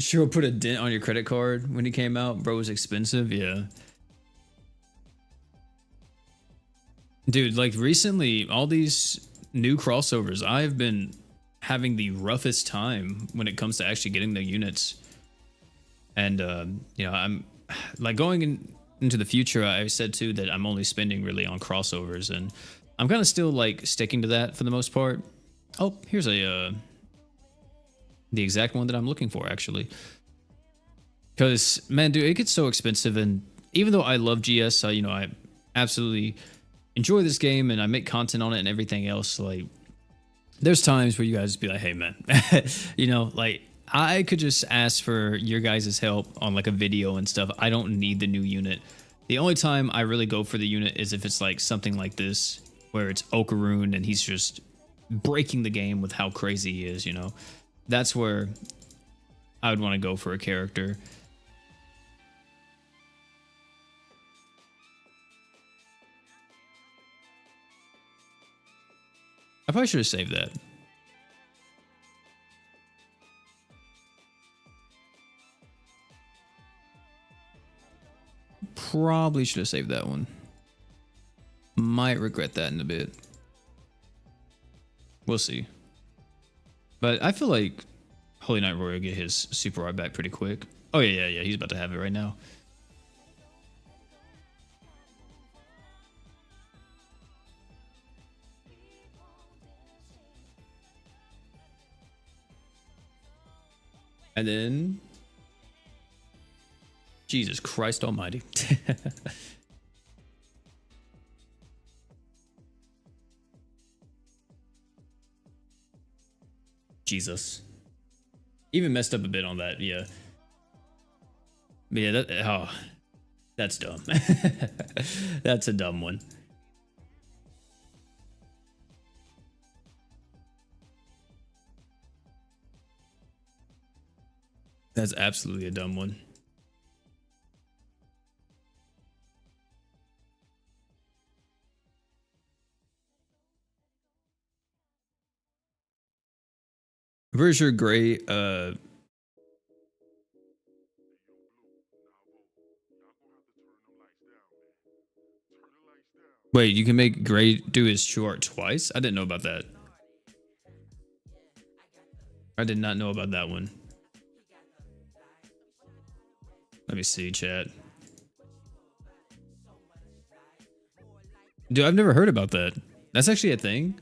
Sure, put a dent on your credit card when he came out. Bro, it was expensive. Yeah. Dude, like recently, all these new crossovers, I've been having the roughest time when it comes to actually getting the units. And, you know, I'm like into the future, I said too that I'm only spending really on crossovers. And I'm kind of still like sticking to that for the most part. Oh, here's a the exact one that I'm looking for actually. Because man, dude, it gets so expensive, and even though I love GS, you know, I absolutely enjoy this game and I make content on it and everything else. Like, there's times where you guys be like, hey man, you know, like I could just ask for your guys' help on like a video and stuff. I don't need the new unit. The only time I really go for the unit is if it's like something like this, where it's Okarune and he's just breaking the game with how crazy he is, you know. That's where I would want to go for a character. I probably should have saved that. Probably should have saved that one. Might regret that in a bit. We'll see. But I feel like Holy Knight Roy will get his super art back pretty quick. Oh yeah, he's about to have it right now. And then Jesus Christ almighty. Jesus. Even messed up a bit on that, yeah. But yeah, that's dumb. That's a dumb one. That's absolutely a dumb one. I'm pretty sure Gray, wait, you can make Gray do his short twice? I didn't know about that. I did not know about that one. Let me see, chat. Dude, I've never heard about that. That's actually a thing.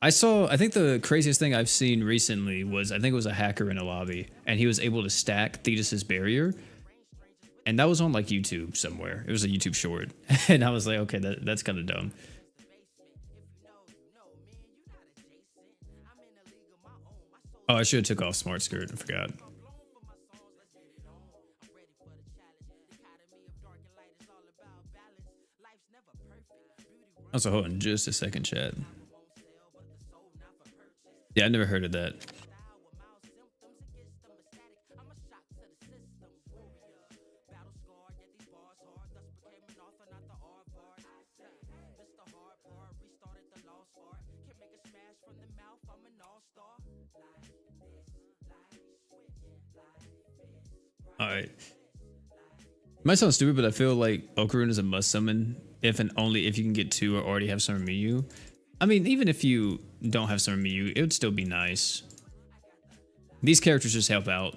I think the craziest thing I've seen recently was, I think it was a hacker in a lobby, and he was able to stack Thetis's barrier. And that was on like YouTube somewhere. It was a YouTube short. And I was like, okay, that's kind of dumb. Oh, I should have took off Smart Skirt. I forgot. Also, hold on just a second, chat. Yeah, I never heard of that. All right. Might sound stupid, but I feel like Okarun is a must summon if and only if you can get 2 or already have Summer Miyu. I mean, even if you don't have Summer Miyu, it would still be nice. These characters just help out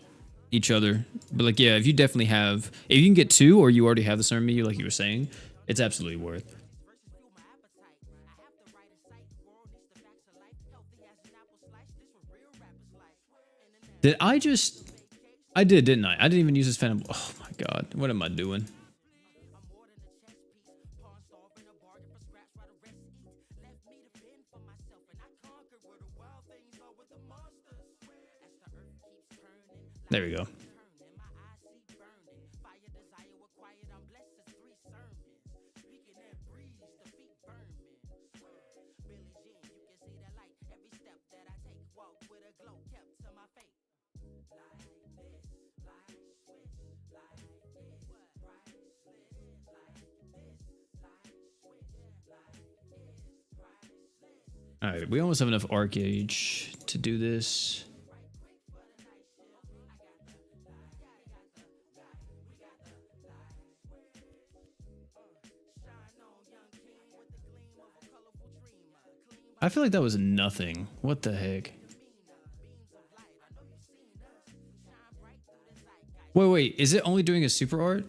each other. But like, yeah, if you definitely have, if you can get 2 or you already have the Summer Miyu, like you were saying, it's absolutely worth. Did I just... I did, didn't I? I didn't even use this Phantom... Oh my god. What am I doing? There we go. All right, we almost have enough arc gauge to do this. I feel like that was nothing. What the heck? Wait, is it only doing a super art?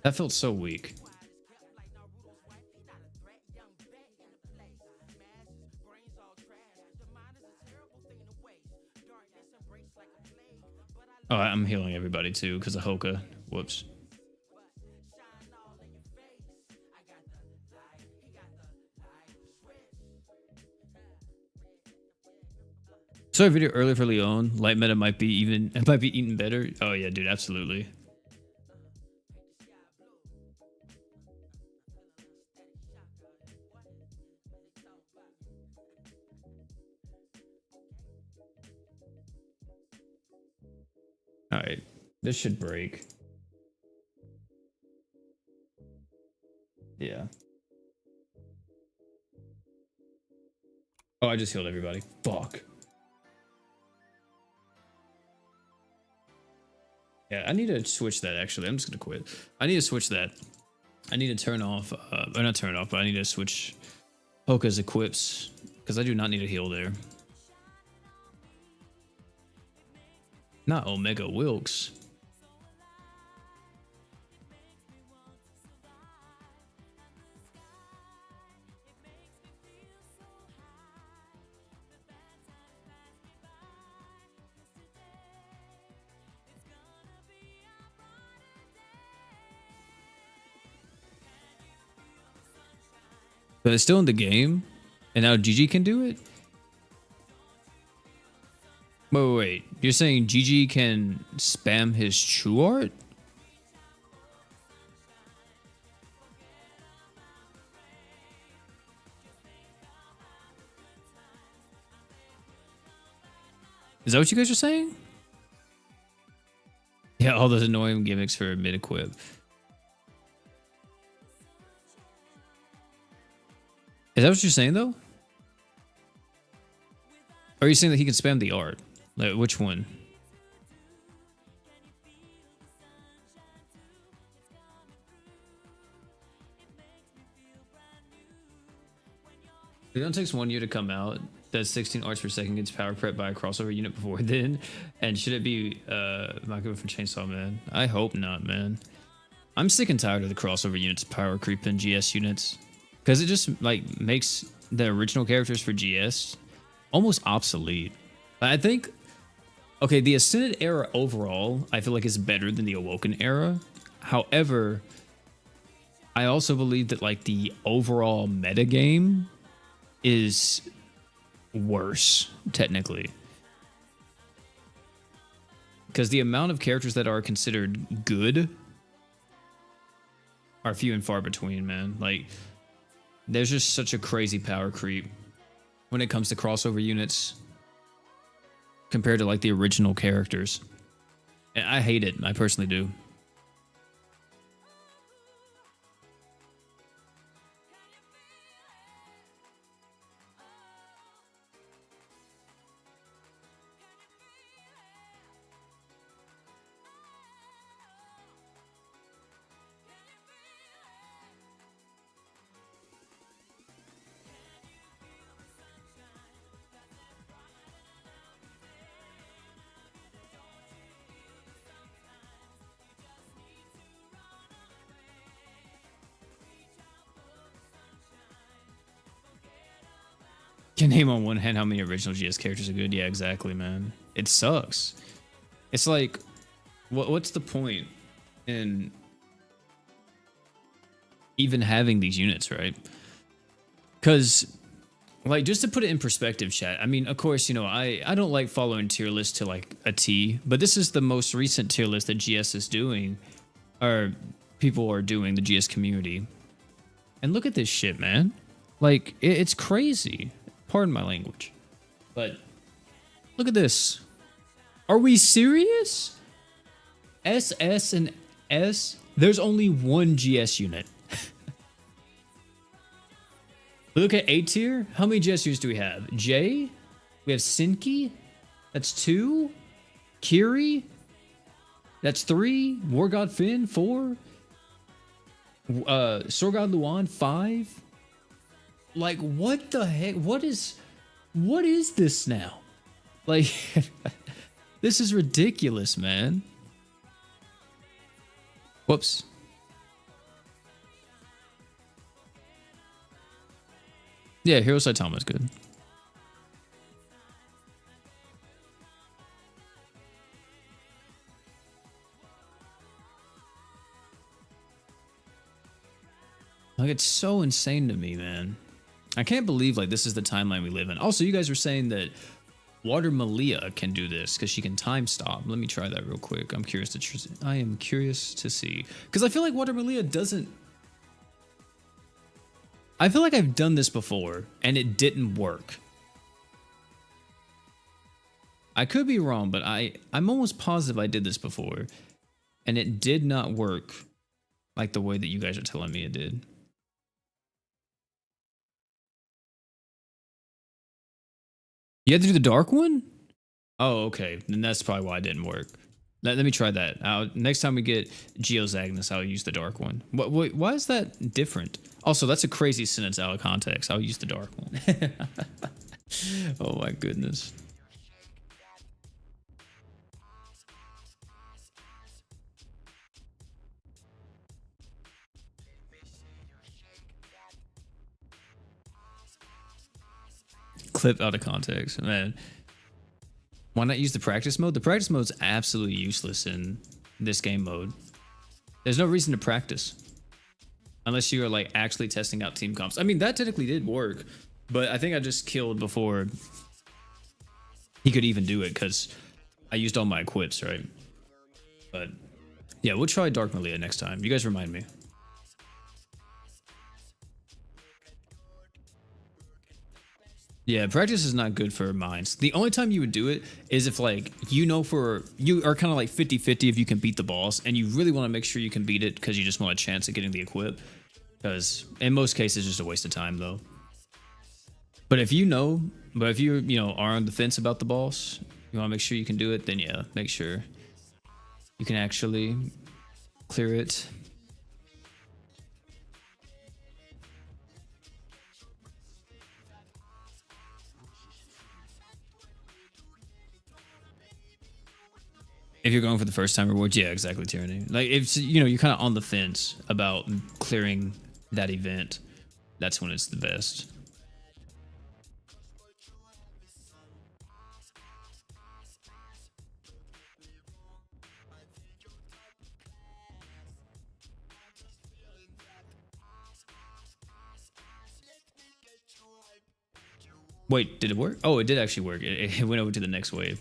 That felt so weak. Oh, I'm healing everybody too because of Hoka. Whoops. Saw a video earlier for Leone. Light meta might be eaten better. Oh yeah, dude, absolutely. All right, this should break. Yeah. Oh, I just healed everybody. Fuck. Yeah, I need to switch that actually. I'm just gonna quit. I need to switch that. I need to turn off, or not turn off, but I need to switch Hoka's equips because I do not need a heal there. Not Omega Wilkes. But it's still in the game, and now GG can do it? Wait. You're saying GG can spam his true art? Is that what you guys are saying? Yeah, all those annoying gimmicks for mid-equip. Is that what you're saying, though? Or are you saying that he can spam the art? Like, which one? It only takes 1 year to come out. Does 16 arts per second, gets power prep by a crossover unit before then. And should it be Mako from Chainsaw Man? I hope not, man. I'm sick and tired of the crossover units power creep in GS units. Because it just like makes the original characters for GS almost obsolete. I think, okay, the Ascended era overall, I feel like is better than the Awoken era. However, I also believe that like the overall metagame is worse, technically. Because the amount of characters that are considered good are few and far between, man. Like, there's just such a crazy power creep when it comes to crossover units compared to like the original characters. And I hate it. I personally do. Can name on one hand how many original GS characters are good. Yeah, exactly, man. It sucks. It's like, what's the point in even having these units, right? Because, like, just to put it in perspective, chat, I mean, of course, you know, I don't like following tier lists to like a T, but this is the most recent tier list that GS is doing, or people are doing, the GS community. And look at this shit, man. Like, it's crazy. Pardon my language. But look at this. Are we serious? SS and S? There's only one GS unit. Look at A tier. How many GS units do we have? J? We have Sinki. That's 2. Kiri. That's 3. War God Finn. 4. Sword God Luan. 5. Like, what the heck? What is this now? Like, this is ridiculous, man. Whoops. Yeah, Hero Saitama is good. Like, it's so insane to me, man. I can't believe like this is the timeline we live in. Also, you guys were saying that Water Malia can do this because she can time stop. Let me try that real quick. I'm curious to. I am curious to see because I feel like Water Malia doesn't. I feel like I've done this before and it didn't work. I could be wrong, but I'm almost positive I did this before, and it did not work like the way that you guys are telling me it did. You had to do the dark one? Oh, okay. Then that's probably why it didn't work. Let me try that. Next time we get Geo's Agnes, I'll use the dark one. Why is that different? Also, that's a crazy sentence out of context. I'll use the dark one. Oh my goodness. Clip out of context, man. Why not use the practice mode? The practice mode is absolutely useless in this game mode. There's no reason to practice. unless you are like actually testing out team comps. I mean, that technically did work, but I think I just killed before he could even do it because I used all my equips, right? But yeah, we'll try Dark Malia next time. You guys remind me. Yeah, practice is not good for mines. The only time you would do it is if like, you know, for you are kind of like 50-50 if you can beat the boss and you really want to make sure you can beat it because you just want a chance at getting the equip. Because in most cases, it's just a waste of time though. But if you know, you know, are on the fence about the boss, you want to make sure you can do it, then yeah, make sure you can actually clear it. If you're going for the first time rewards, yeah, exactly, Tyranny. Like, if you know, you're kind of on the fence about clearing that event, that's when it's the best. Wait, did it work? Oh, it did actually work. It went over to the next wave.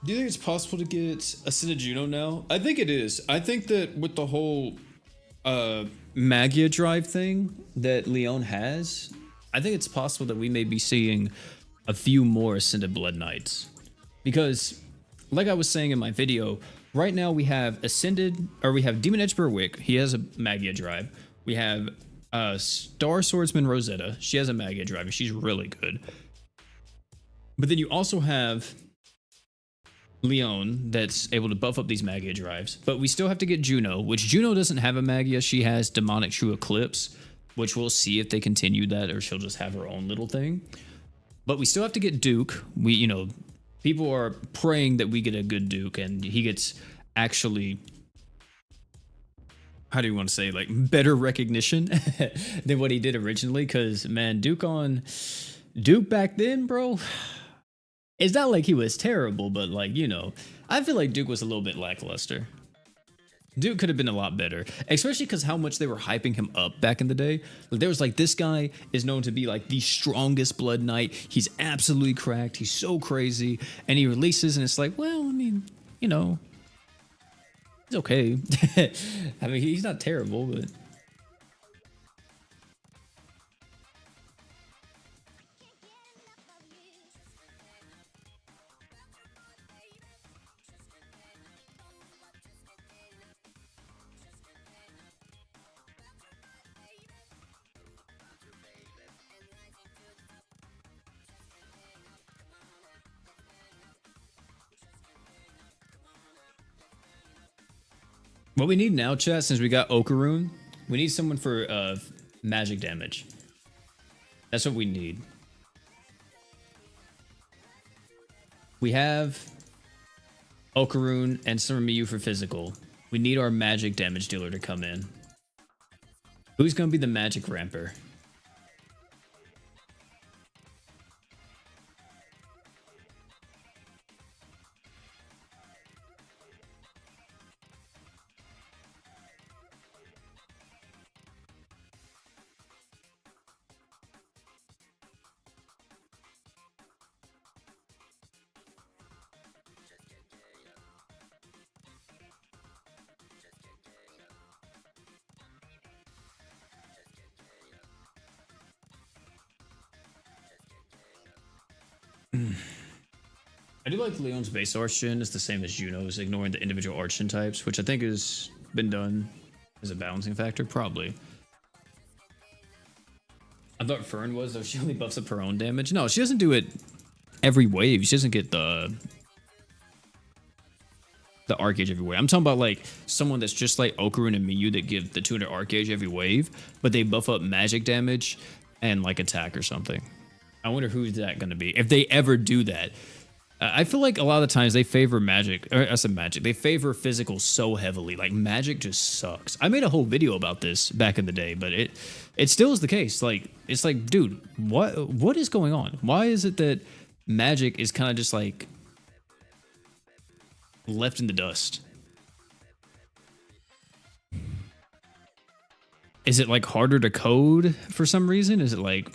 Do you think it's possible to get Ascended Juno now? I think it is. I think that with the whole Magia drive thing that Leone has, I think it's possible that we may be seeing a few more Ascended Blood Knights. Because, like I was saying in my video, right now we have we have Demon Edge Berwick, he has a Magia drive. We have Star Swordsman Rosetta, she has a Magia drive, and she's really good. But then you also have Leone that's able to buff up these Magia drives, but we still have to get Juno, which Juno doesn't have a Magia. She has Demonic True Eclipse, which we'll see if they continue that or she'll just have her own little thing. But we still have to get Duke. We, you know, people are praying that we get a good Duke and he gets actually, how do you want to say, like better recognition than what he did originally? Because man, Duke back then, bro. It's not like he was terrible, but like, you know, I feel like Duke was a little bit lackluster. Duke could have been a lot better, especially because how much they were hyping him up back in the day. Like, there was like, this guy is known to be like the strongest Blood Knight. He's absolutely cracked. He's so crazy. And he releases and it's like, well, I mean, you know, he's okay. I mean, he's not terrible, but... What we need now, chat, since we got Okaroon, we need someone for magic damage. That's what we need. We have Okaroon and Summer Miyu for physical. We need our magic damage dealer to come in. Who's going to be the magic ramper? I do like Leone's base Archon is the same as Juno's, ignoring the individual Archon types, which I think has been done as a balancing factor, probably. I thought Fern was, though she only buffs up her own damage. No, she doesn't do it every wave. She doesn't get the arc gauge every wave. I'm talking about like someone that's just like Okaroon and Miyu that give the 200 arc gauge every wave, but they buff up magic damage and like attack or something. I wonder who's that going to be if they ever do that. I feel like a lot of the times they favor magic, or I said magic. They favor physical so heavily. Like magic just sucks. I made a whole video about this back in the day, but it still is the case. Like it's like, dude, what is going on? Why is it that magic is kind of just like left in the dust? Is it like harder to code for some reason? Is it like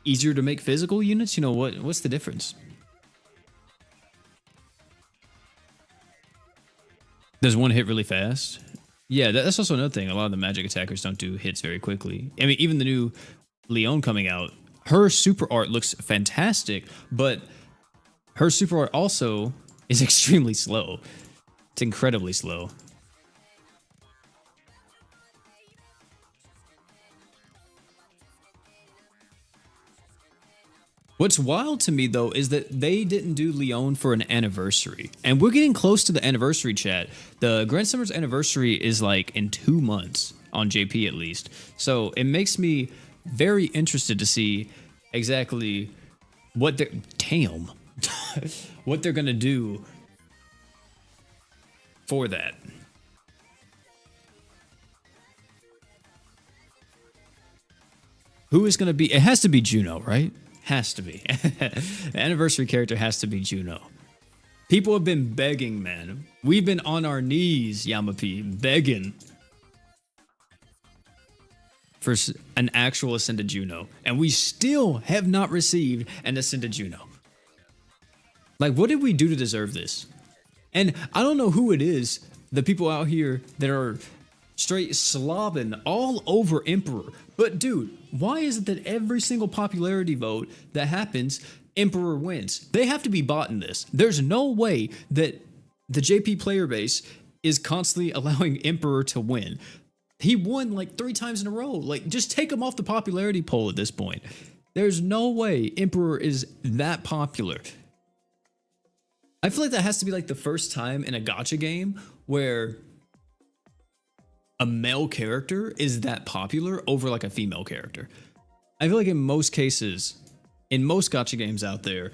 easier to make physical units? You know what's the difference? Does one hit really fast? Yeah, that's also another thing. A lot of the magic attackers don't do hits very quickly. I mean, even the new Leone coming out, her super art looks fantastic, but her super art also is extremely slow. It's incredibly slow. What's wild to me, though, is that they didn't do Leone for an anniversary. And we're getting close to the anniversary, chat. The Grand Summer's anniversary is like in 2 months, on JP at least. So it makes me very interested to see exactly what they're... Damn. What they're going to do for that. Who is going to be... It has to be Juno, right? Has to be. The anniversary character has to be Juno. People have been begging, man. We've been on our knees, Yamapi, begging for an actual Ascended Juno. And we still have not received an Ascended Juno. Like, what did we do to deserve this? And I don't know who it is, the people out here that are straight slobbing all over Emperor. But dude, why is it that every single popularity vote that happens, Emperor wins? They have to be bought in this. There's no way that the JP player base is constantly allowing Emperor to win. He won like 3 times in a row. Like, just take him off the popularity poll at this point. There's no way Emperor is that popular. I feel like that has to be like the first time in a gacha game where a male character is that popular over like a female character. I feel like in most cases, in most gacha games out there,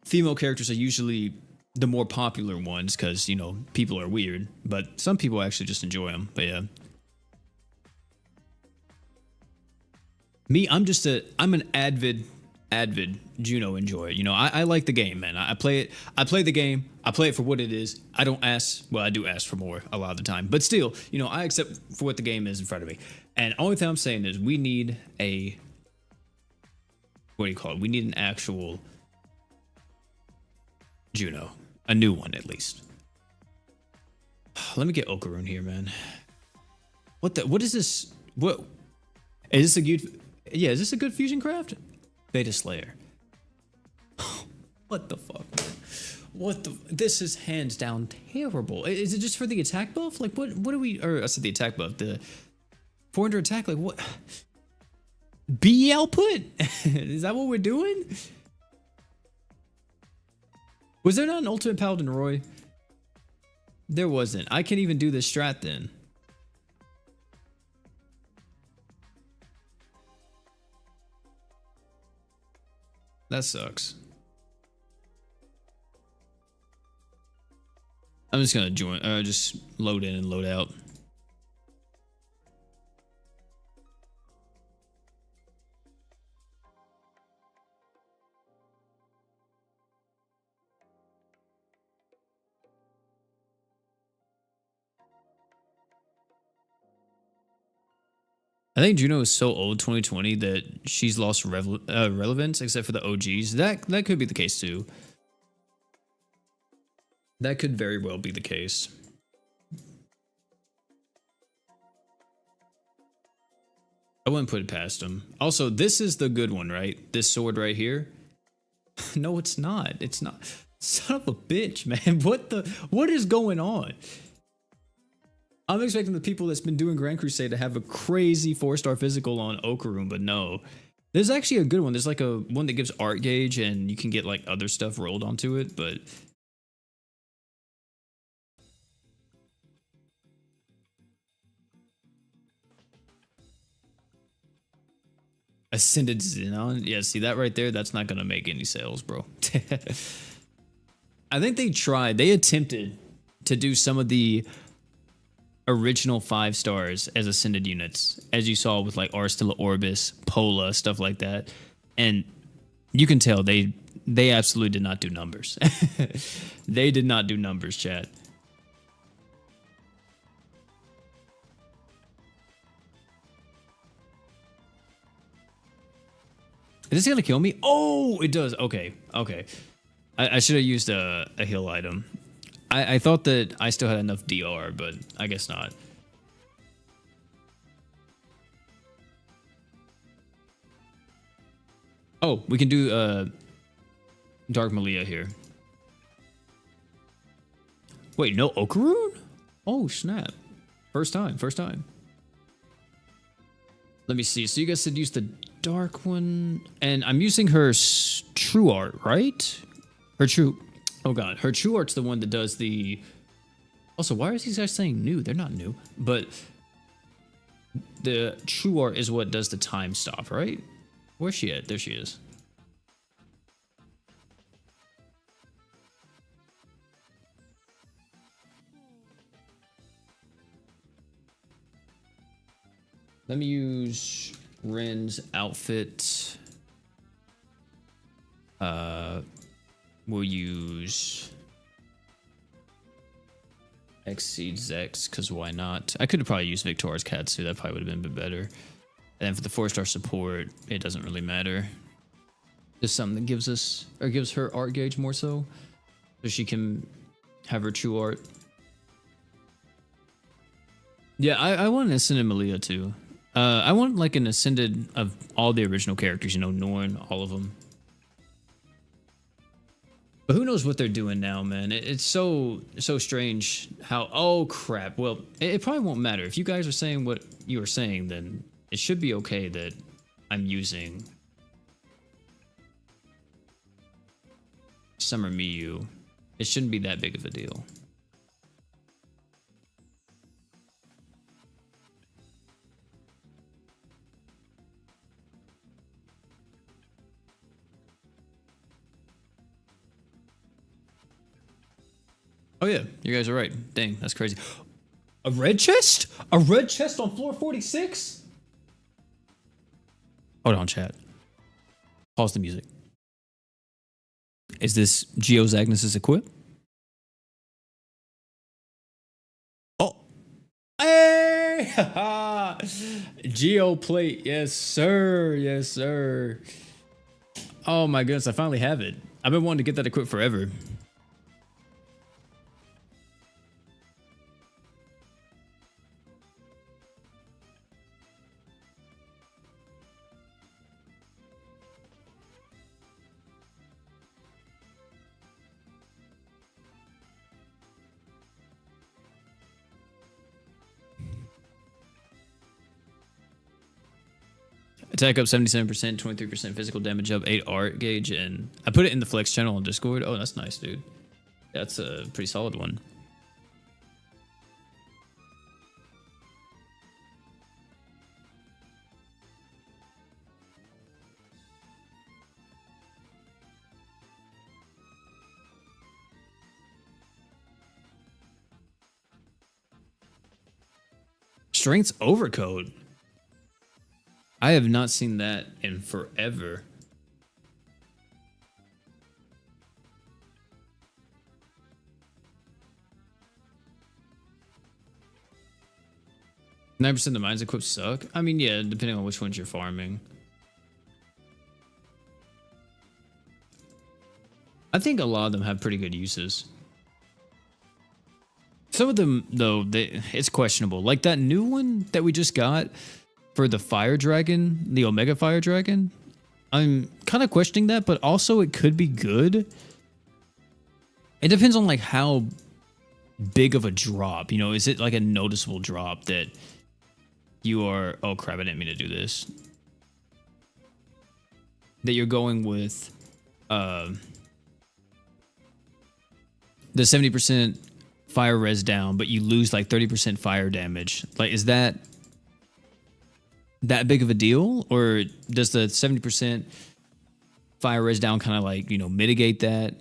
female characters are usually the more popular ones because, you know, people are weird, but some people actually just enjoy them. But yeah. Me, I'm an avid Juno enjoyer. You know, I like the game, man. I play it. I play the game. I play it for what it is. I don't ask. Well, I do ask for more a lot of the time, but still, you know, I accept for what the game is in front of me. And only thing I'm saying is we need a, what do you call it? We need an actual Juno, a new one at least. Let me get Okarun here, man. What is this? What is this a good? Yeah, is this a good fusion craft? Beta Slayer. What the fuck? What the? This is hands down terrible. Is it just for the attack buff? Like what do we? Or I said the attack buff. The 400 attack. Like what? B output? Is that what we're doing? Was there not an Ultimate Paladin Roy? There wasn't. I can't even do this strat then. That sucks. I'm just gonna join, just load in and load out. I think Juno is so old 2020 that she's lost relevance except for the OGs. That could be the case too. That could very well be the case. I wouldn't put it past him. Also, this is the good one, right? This sword right here. No, it's not. It's not. Son of a bitch, man. What is going on? I'm expecting the people that's been doing Grand Crusade to have a crazy 4-star physical on Okarun, but no. There's actually a good one. There's like a one that gives art gauge and you can get like other stuff rolled onto it, but Ascended Xenon. Yeah, see that right there? That's not gonna make any sales, bro. I think they tried. They attempted to do some of the original 5 stars as ascended units, as you saw with like Arstilla Orbis, Pola, stuff like that, and you can tell they absolutely did not do numbers. They did not do numbers, chat. Is this gonna kill me? Oh, it does. Okay, okay. I should have used a heal item. I thought that I still had enough DR, but I guess not. Oh, we can do Dark Malia here. Wait, no Okaroon? Oh, snap. First time, first time. Let me see. So you guys said use the dark one. And I'm using her true art, right? Her true... Oh, God. Her true art's the one that does the... Also, why are these guys saying new? They're not new. But the true art is what does the time stop, right? Where's she at? There she is. Let me use Ren's outfit. We'll use Exceeds X, because why not? I could have probably used Victoria's Katsu. That probably would have been a bit better. And then for the 4-star support, it doesn't really matter. Just something that gives us, or gives her art gauge more so she can have her true art. Yeah, I want an Ascended Malia too. I want like an Ascended of all the original characters, you know, Norn, all of them. But who knows what they're doing now, man? It's so strange how... Oh, crap. Well, it probably won't matter. If you guys are saying what you are saying, then it should be okay that I'm using Summer Miyu. It shouldn't be that big of a deal. Oh yeah, you guys are right. Dang, that's crazy. A red chest? A red chest on floor 46? Hold on, chat. Pause the music. Is this Geo's Agnes's equip? Oh. Hey! Geo plate. Yes, sir. Yes, sir. Oh my goodness, I finally have it. I've been wanting to get that equipped forever. Attack up 77%, 23% physical damage up, 8 art gauge, and I put it in the flex channel on Discord. Oh, that's nice, dude. That's a pretty solid one. Strength's overcoat. I have not seen that in forever. %9% of the mines equipped suck. I mean, yeah, depending on which ones you're farming. I think a lot of them have pretty good uses. Some of them, though, it's questionable. Like that new one that we just got for the Fire Dragon, the Omega Fire Dragon. I'm kind of questioning that, but also it could be good. It depends on like how big of a drop. You know, is it like a noticeable drop that you are... Oh crap, I didn't mean to do this. That you're going with the 70% fire res down, but you lose like 30% fire damage. Like, is that that big of a deal, or does the 70% fire res down kind of like, mitigate that?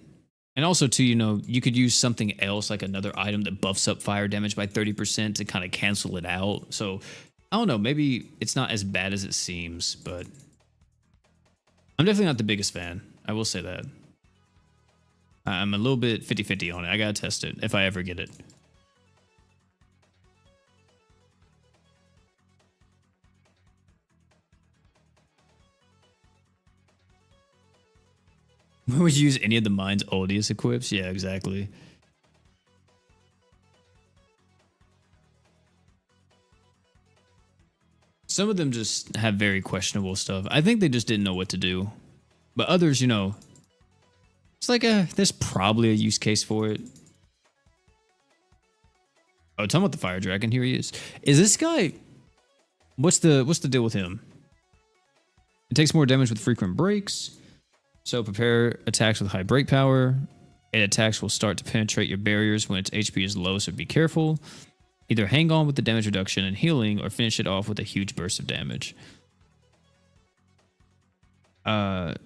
And also too, you could use something else like another item that buffs up fire damage by 30% to kind of cancel it out. So I don't know, maybe it's not as bad as it seems, but I'm definitely not the biggest fan. I will say that. I'm a little bit 50-50 on it. I gotta test it if I ever get it. Would you use any of the mine's Odious equips? Yeah, exactly. Some of them just have very questionable stuff. I think they just didn't know what to do. But others, it's like there's probably a use case for it. Oh, talking about the fire dragon, here he is. Is this guy? What's the deal with him? It takes more damage with frequent breaks. So prepare attacks with high break power. And attacks will start to penetrate your barriers when its HP is low, so be careful. Either hang on with the damage reduction and healing, or finish it off with a huge burst of damage.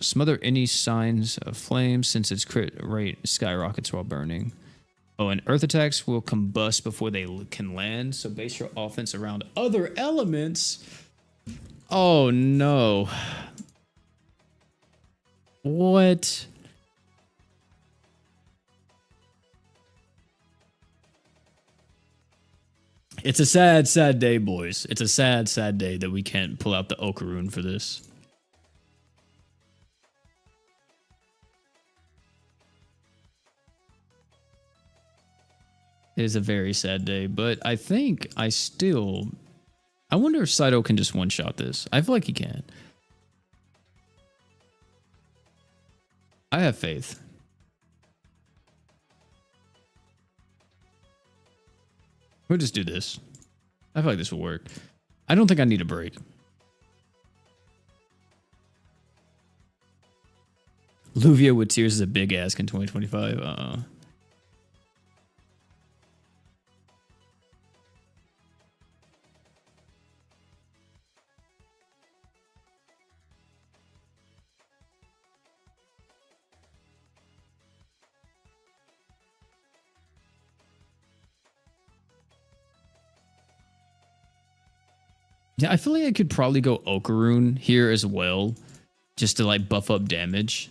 Smother any signs of flame since its crit rate skyrockets while burning. Oh, and earth attacks will combust before they can land, so base your offense around other elements. Oh no. What? It's a sad, sad day, boys. It's a sad, sad day that we can't pull out the Okaroon for this. It is a very sad day, but I think I wonder if Saito can just one-shot this. I feel like he can. I have faith. We'll just do this. I feel like this will work. I don't think I need a break. Luvia with Tears is a big ask in 2025. Yeah, I feel like I could probably go Okaroon here as well, just to like buff up damage,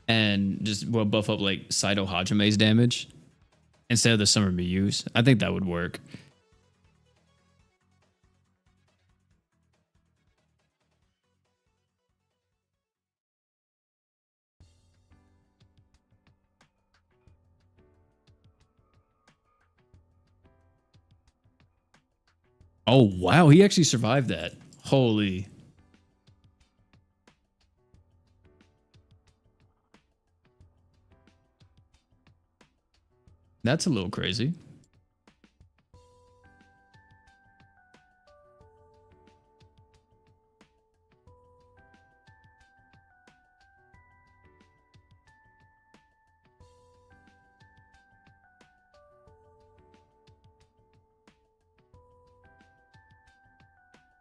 and just buff up like Saito Hajame's damage instead of the Summer Miyu's. I think that would work. Oh wow, he actually survived that. Holy. That's a little crazy.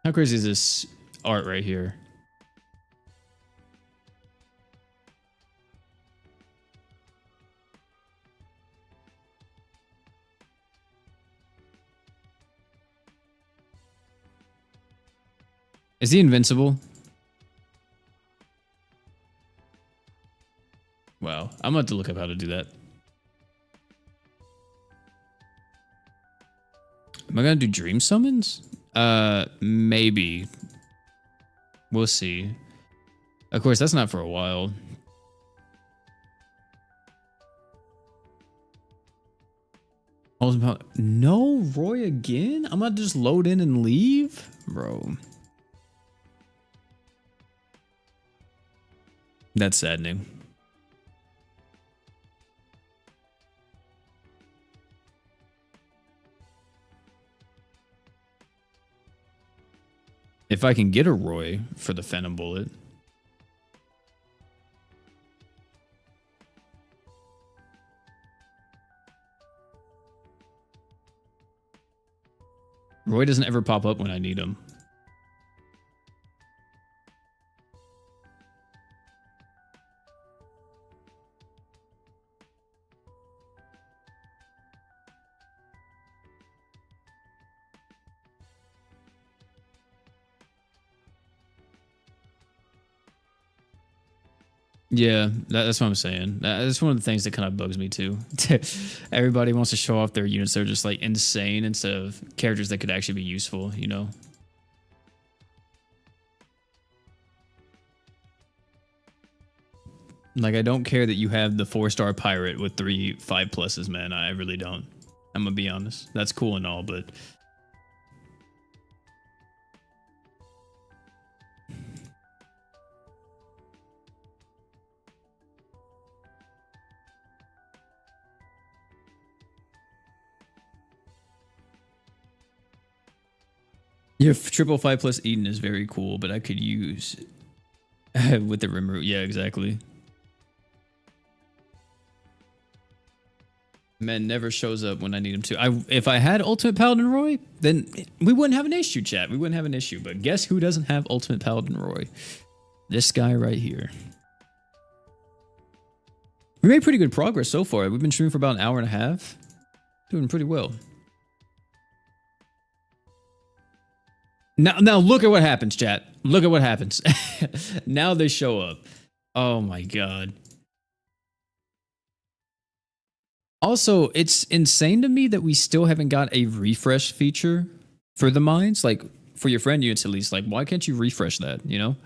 How crazy is this art right here? Is he invincible? Wow, I'm about to look up how to do that. Am I gonna do dream summons? Maybe. We'll see. Of course, that's not for a while. No, Roy again? I'm about to just load in and leave? Bro. That's saddening. If I can get a Roy for the Phantom Bullet. Roy doesn't ever pop up when I need him. Yeah, that's what I'm saying. That's one of the things that kind of bugs me too. Everybody wants to show off their units that are just like insane instead of characters that could actually be useful, you know? Like, I don't care that you have the 4-star pirate with 3 5+s, man. I really don't. I'm gonna be honest. That's cool and all, but your triple 5+ Eden is very cool, but I could use with the rim root. Yeah, exactly. Man never shows up when I need him to. If I had Ultimate Paladin Roy, then we wouldn't have an issue, chat. We wouldn't have an issue. But guess who doesn't have Ultimate Paladin Roy? This guy right here. We made pretty good progress so far. We've been streaming for about an hour and a half. Doing pretty well. Now look at what happens, chat. Look at what happens. Now they show up. Oh my god. Also, it's insane to me that we still haven't got a refresh feature for the mines. Like, for your friend units at least. Like, why can't you refresh that, you know?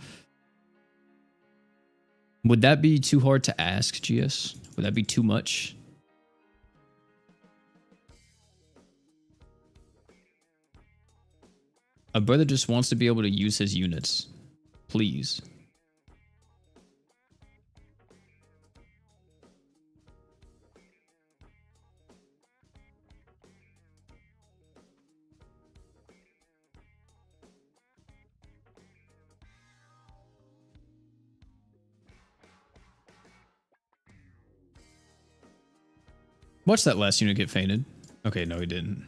Would that be too hard to ask, GS? Would that be too much? A brother just wants to be able to use his units. Please. Watch that last unit get fainted. Okay, no, he didn't.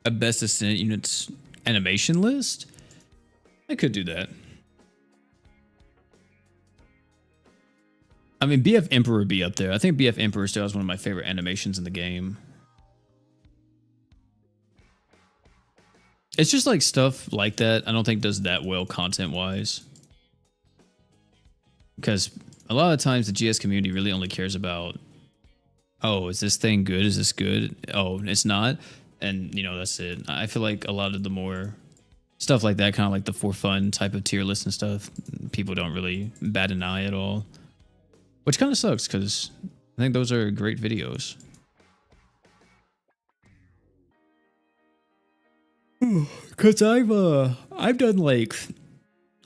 A best assistant units animation list? I could do that. I mean, BF Emperor would be up there. I think BF Emperor still has one of my favorite animations in the game. It's just like stuff like that I don't think does that well content-wise. Because a lot of times the GS community really only cares about, oh, is this thing good? Is this good? Oh, it's not. And, you know, that's it. I feel like a lot of the more stuff like that, kind of like the for fun type of tier list and stuff, people don't really bat an eye at all. Which kind of sucks, because I think those are great videos. Because I've done like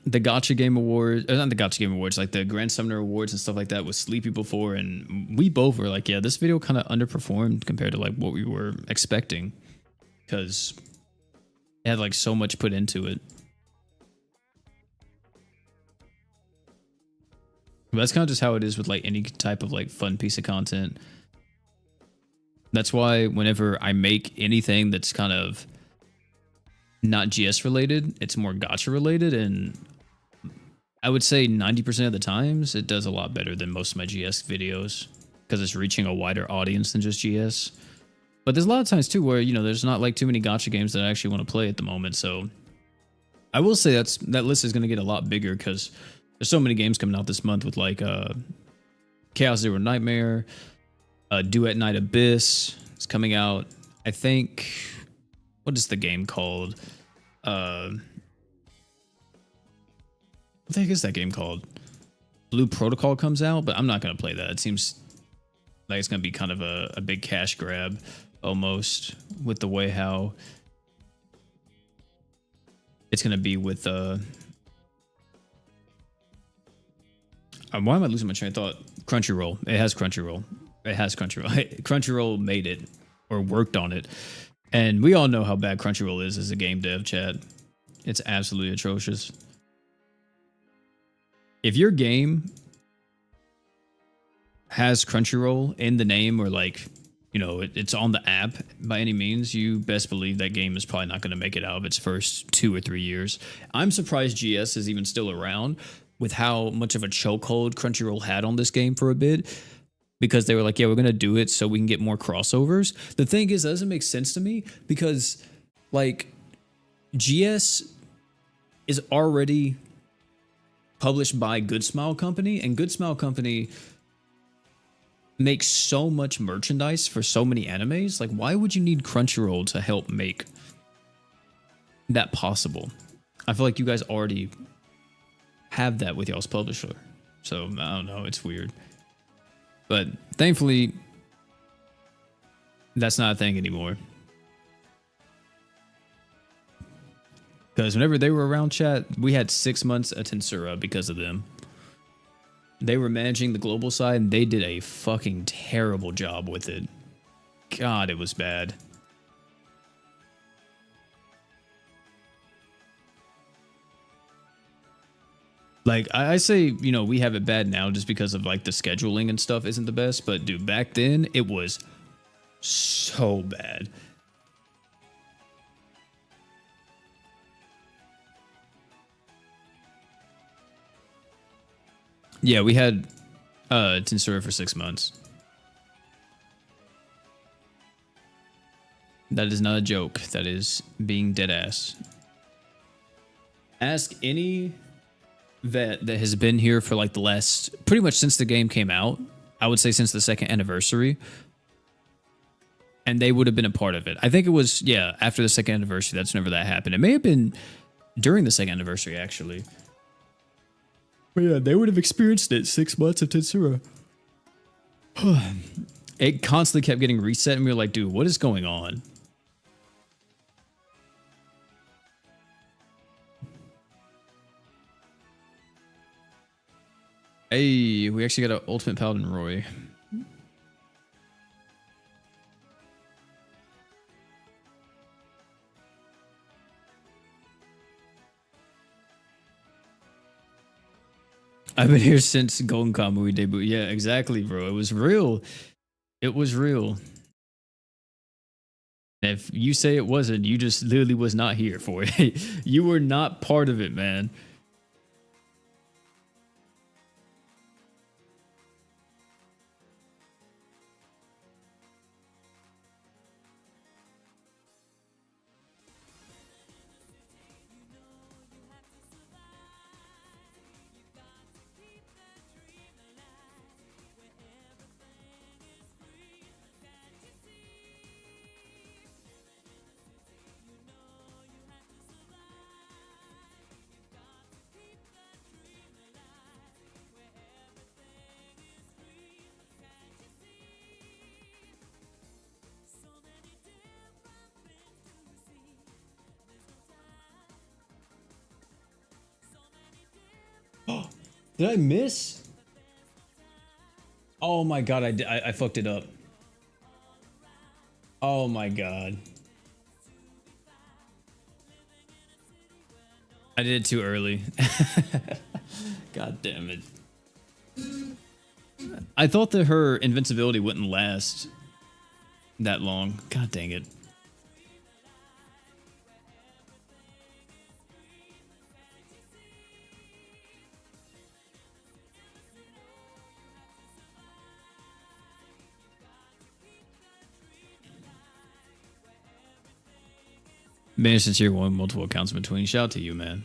the Gacha Game Awards, not the Gacha Game Awards, like the Grand Summoner Awards and stuff like that with Sleepy before, and we both were like, yeah, this video kind of underperformed compared to like what we were expecting, because it had like so much put into it. But that's kind of just how it is with like any type of like fun piece of content. That's why whenever I make anything that's kind of not GS related, it's more Gacha related, and I would say 90% of the times it does a lot better than most of my GS videos because it's reaching a wider audience than just GS. But there's a lot of times too where, you know, there's not like too many Gacha games that I actually want to play at the moment. So I will say that list is going to get a lot bigger because there's so many games coming out this month with like Chaos Zero Nightmare, Duet Night Abyss. It's coming out, I think. What is the game called? What the heck is that game called? Blue Protocol comes out, but I'm not going to play that. It seems like it's going to be kind of a big cash grab almost with the way how it's going to be with... why am I losing my train of thought? Crunchyroll. It has Crunchyroll. It has Crunchyroll. Crunchyroll made it or worked on it. And we all know how bad Crunchyroll is as a game dev, chat. It's absolutely atrocious. If your game has Crunchyroll in the name or like you know, it's on the app by any means, you best believe that game is probably not going to make it out of its first 2 or 3 years. I'm surprised GS is even still around with how much of a chokehold Crunchyroll had on this game for a bit, because they were like, yeah, we're going to do it so we can get more crossovers. The thing is, that doesn't make sense to me because, like, GS is already published by Good Smile Company, and Good Smile Company makes so much merchandise for so many animes. Like, why would you need Crunchyroll to help make that possible? I feel like you guys already have that with y'all's publisher. So, I don't know. It's weird. But thankfully, that's not a thing anymore. Because whenever they were around, chat, we had 6 months of Tensura because of them. They were managing the global side, and they did a fucking terrible job with it. God, it was bad. Like, I say, you know, we have it bad now just because of, like, the scheduling and stuff isn't the best. But, dude, back then, it was so bad. Yeah, we had Tensura for 6 months. That is not a joke. That is being dead ass. Ask any vet that has been here for like the last, pretty much since the game came out. I would say since the 2nd anniversary. And they would have been a part of it. I think it was, yeah, after the 2nd anniversary. That's whenever that happened. It may have been during the 2nd anniversary, actually. But yeah, they would have experienced it. 6 months of Tensura. It constantly kept getting reset, and we were like, dude, what is going on? Hey, we actually got an Ultimate Paladin Roy. I've been here since Golden Kamuy debut. Yeah, exactly, bro. It was real. It was real. And if you say it wasn't, you just literally was not here for it. You were not part of it, man. Did I miss? Oh my god, I fucked it up. Oh my god. I did it too early. God damn it. I thought that her invincibility wouldn't last that long. God dang it. Managed to tier 1 multiple accounts in between. Shout out to you, man.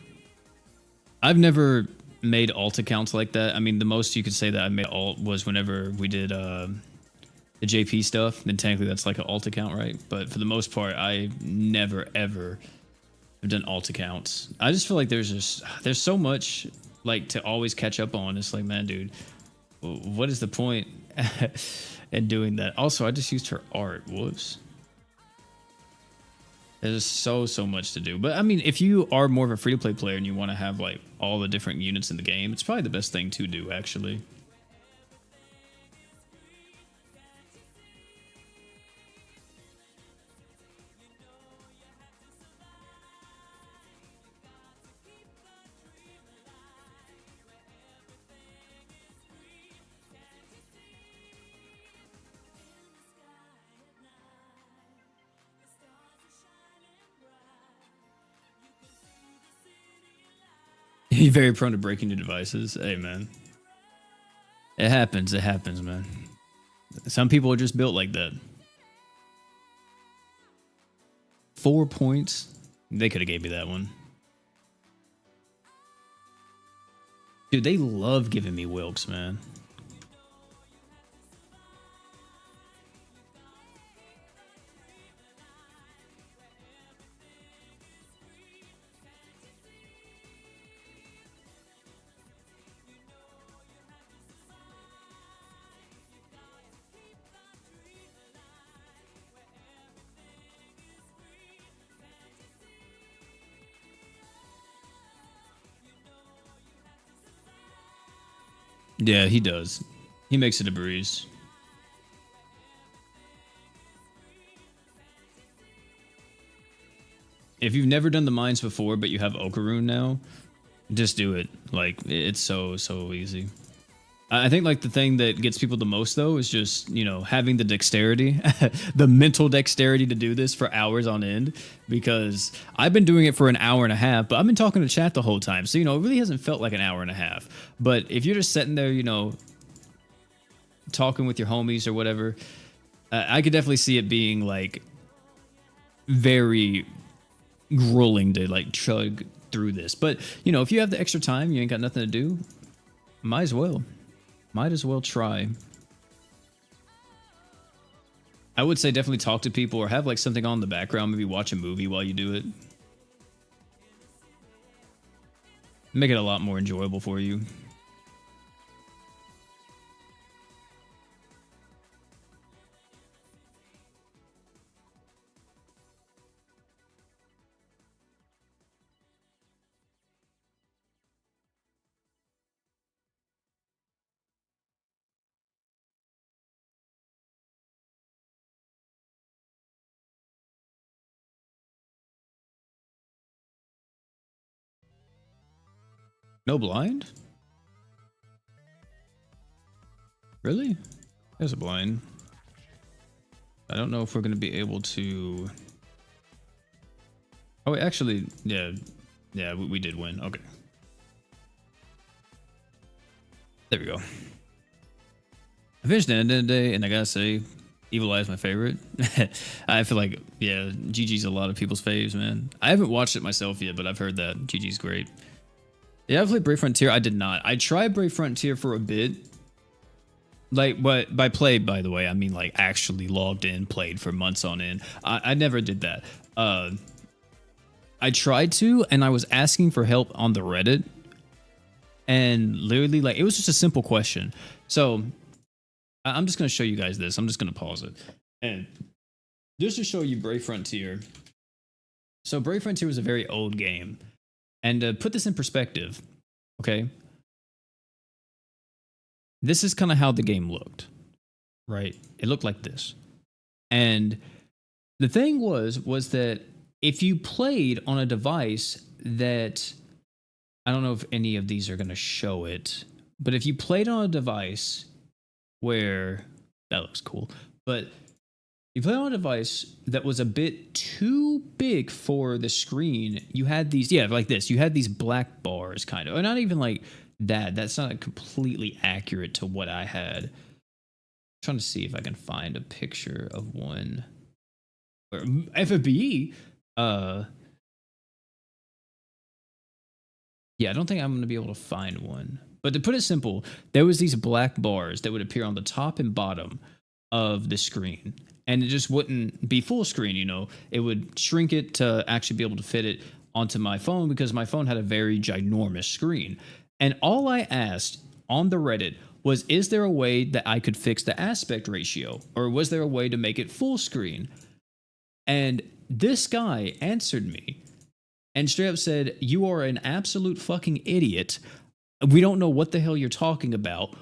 I've never made alt accounts like that. I mean, the most you could say that I made alt was whenever we did the JP stuff. Then technically that's like an alt account, right? But for the most part, I never ever have done alt accounts. I just feel like there's so much like to always catch up on. It's like, man, dude, what is the point in doing that? Also, I just used her art. Whoops. There's so much to do. But I mean, if you are more of a free-to-play player and you want to have like all the different units in the game, it's probably the best thing to do, actually. You're very prone to breaking new devices. Hey, man. It happens. It happens, man. Some people are just built like that. 4 points. They could have gave me that one. Dude, they love giving me Wilkes, man. Yeah, he does. He makes it a breeze. If you've never done the mines before, but you have Okaroon now, just do it. Like, it's so easy. I think like the thing that gets people the most though is just, you know, having the dexterity, the mental dexterity to do this for hours on end, because I've been doing it for an hour and a half, but I've been talking to chat the whole time. So, you know, it really hasn't felt like an hour and a half. But if you're just sitting there, you know, talking with your homies or whatever, I could definitely see it being like very grueling to like chug through this. But, you know, if you have the extra time, you ain't got nothing to do, might as well. Might as well try. I would say definitely talk to people or have like something on in the background. Maybe watch a movie while you do it. Make it a lot more enjoyable for you. No blind? Really? There's a blind. I don't know if we're going to be able to... Oh, actually, yeah. Yeah, we did win. Okay. There we go. I finished the end of the day, and I gotta say, Evil Eye is my favorite. I feel like, yeah, GG's a lot of people's faves, man. I haven't watched it myself yet, but I've heard that GG's great. Yeah, I played Brave Frontier. I did not. I tried Brave Frontier for a bit. Like, but by played, by the way, I mean like actually logged in, played for months on end. I never did that. I tried to, and I was asking for help on the Reddit. And literally, like, it was just a simple question. So, I'm just going to show you guys this. I'm just going to pause it. And just to show you Brave Frontier. So, Brave Frontier was a very old game. And to put this in perspective, okay? This is kind of how the game looked, right? It looked like this. And the thing was that if you played on a device that, I don't know if any of these are going to show it, but if you played on a device where, that looks cool, but you played on a device that was a bit too big for the screen, you had these, yeah, like this, you had these black bars kind of, or not even like that. That's not completely accurate to what I had. I'm trying to see if I can find a picture of one. Or FFBE, yeah, I don't think I'm going to be able to find one. But to put it simple, there was these black bars that would appear on the top and bottom of the screen. And it just wouldn't be full screen, you know. It would shrink it to actually be able to fit it onto my phone because my phone had a very ginormous screen. And all I asked on the Reddit was, is there a way that I could fix the aspect ratio? Or was there a way to make it full screen? And this guy answered me and straight up said, you are an absolute fucking idiot. We don't know what the hell you're talking about.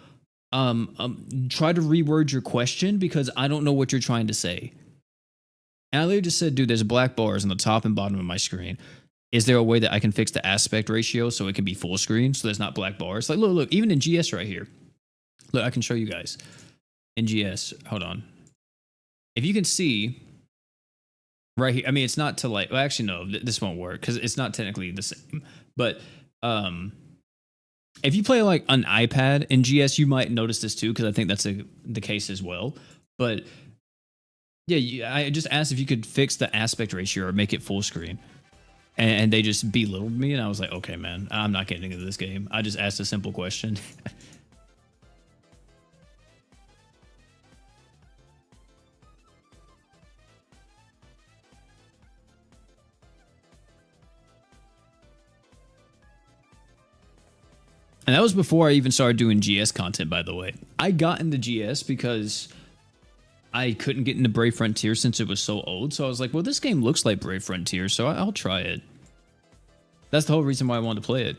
Try to reword your question because I don't know what you're trying to say. And I literally just said, dude, there's black bars on the top and bottom of my screen. Is there a way that I can fix the aspect ratio so it can be full screen so there's not black bars? Like, look, even in GS right here. Look, I can show you guys. In GS, hold on. If you can see right here, I mean, it's not to like, well, actually, no, this won't work because it's not technically the same. But If you play like an iPad in GS, you might notice this too, because I think that's the case as well. But yeah, I just asked if you could fix the aspect ratio or make it full screen. And they just belittled me, and I was like, okay, man, I'm not getting into this game. I just asked a simple question. And that was before I even started doing GS content, by the way. I got into GS because I couldn't get into Brave Frontier since it was so old. So I was like, well, this game looks like Brave Frontier, so I'll try it. That's the whole reason why I wanted to play it.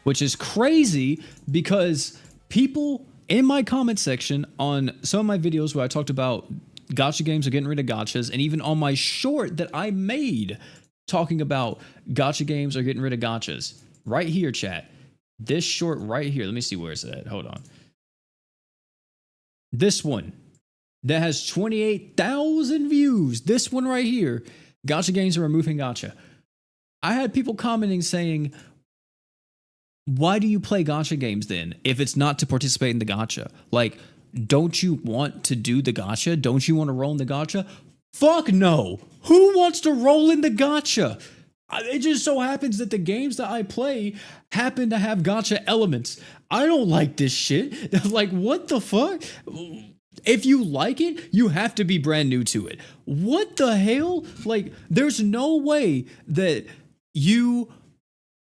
Which is crazy because people in my comment section on some of my videos where I talked about gacha games or getting rid of gachas, and even on my short that I made talking about gacha games or getting rid of gachas. Right here, chat. This short right here. Let me see where it's at. Hold on. This one that has 28,000 views. This one right here. Gacha games are removing gacha. I had people commenting saying, why do you play gacha games then if it's not to participate in the gacha? Like, don't you want to do the gacha? Don't you want to roll in the gacha? Fuck no. Who wants to roll in the gacha? It just so happens that the games that I play happen to have gacha elements. I don't like this shit. Like, what the fuck? If you like it, you have to be brand new to it. What the hell? Like, there's no way that you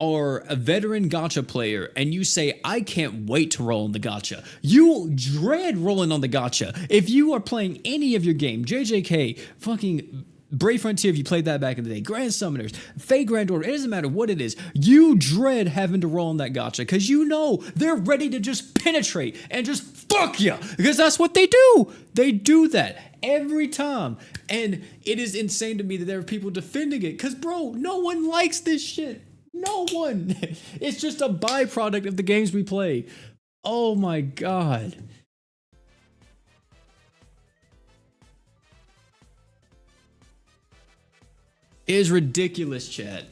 are a veteran gacha player and you say, I can't wait to roll in the gacha. You dread rolling on the gacha. If you are playing any of your game, JJK, fucking Brave Frontier, if you played that back in the day, Grand Summoners, Fey Grand Order, it doesn't matter what it is, you dread having to roll on that gacha because you know they're ready to just penetrate and just fuck you, because that's what they do. They do that every time. And it is insane to me that there are people defending it because, bro, no one likes this shit. No one. It's just a byproduct of the games we play. Oh my God. It is ridiculous, chat.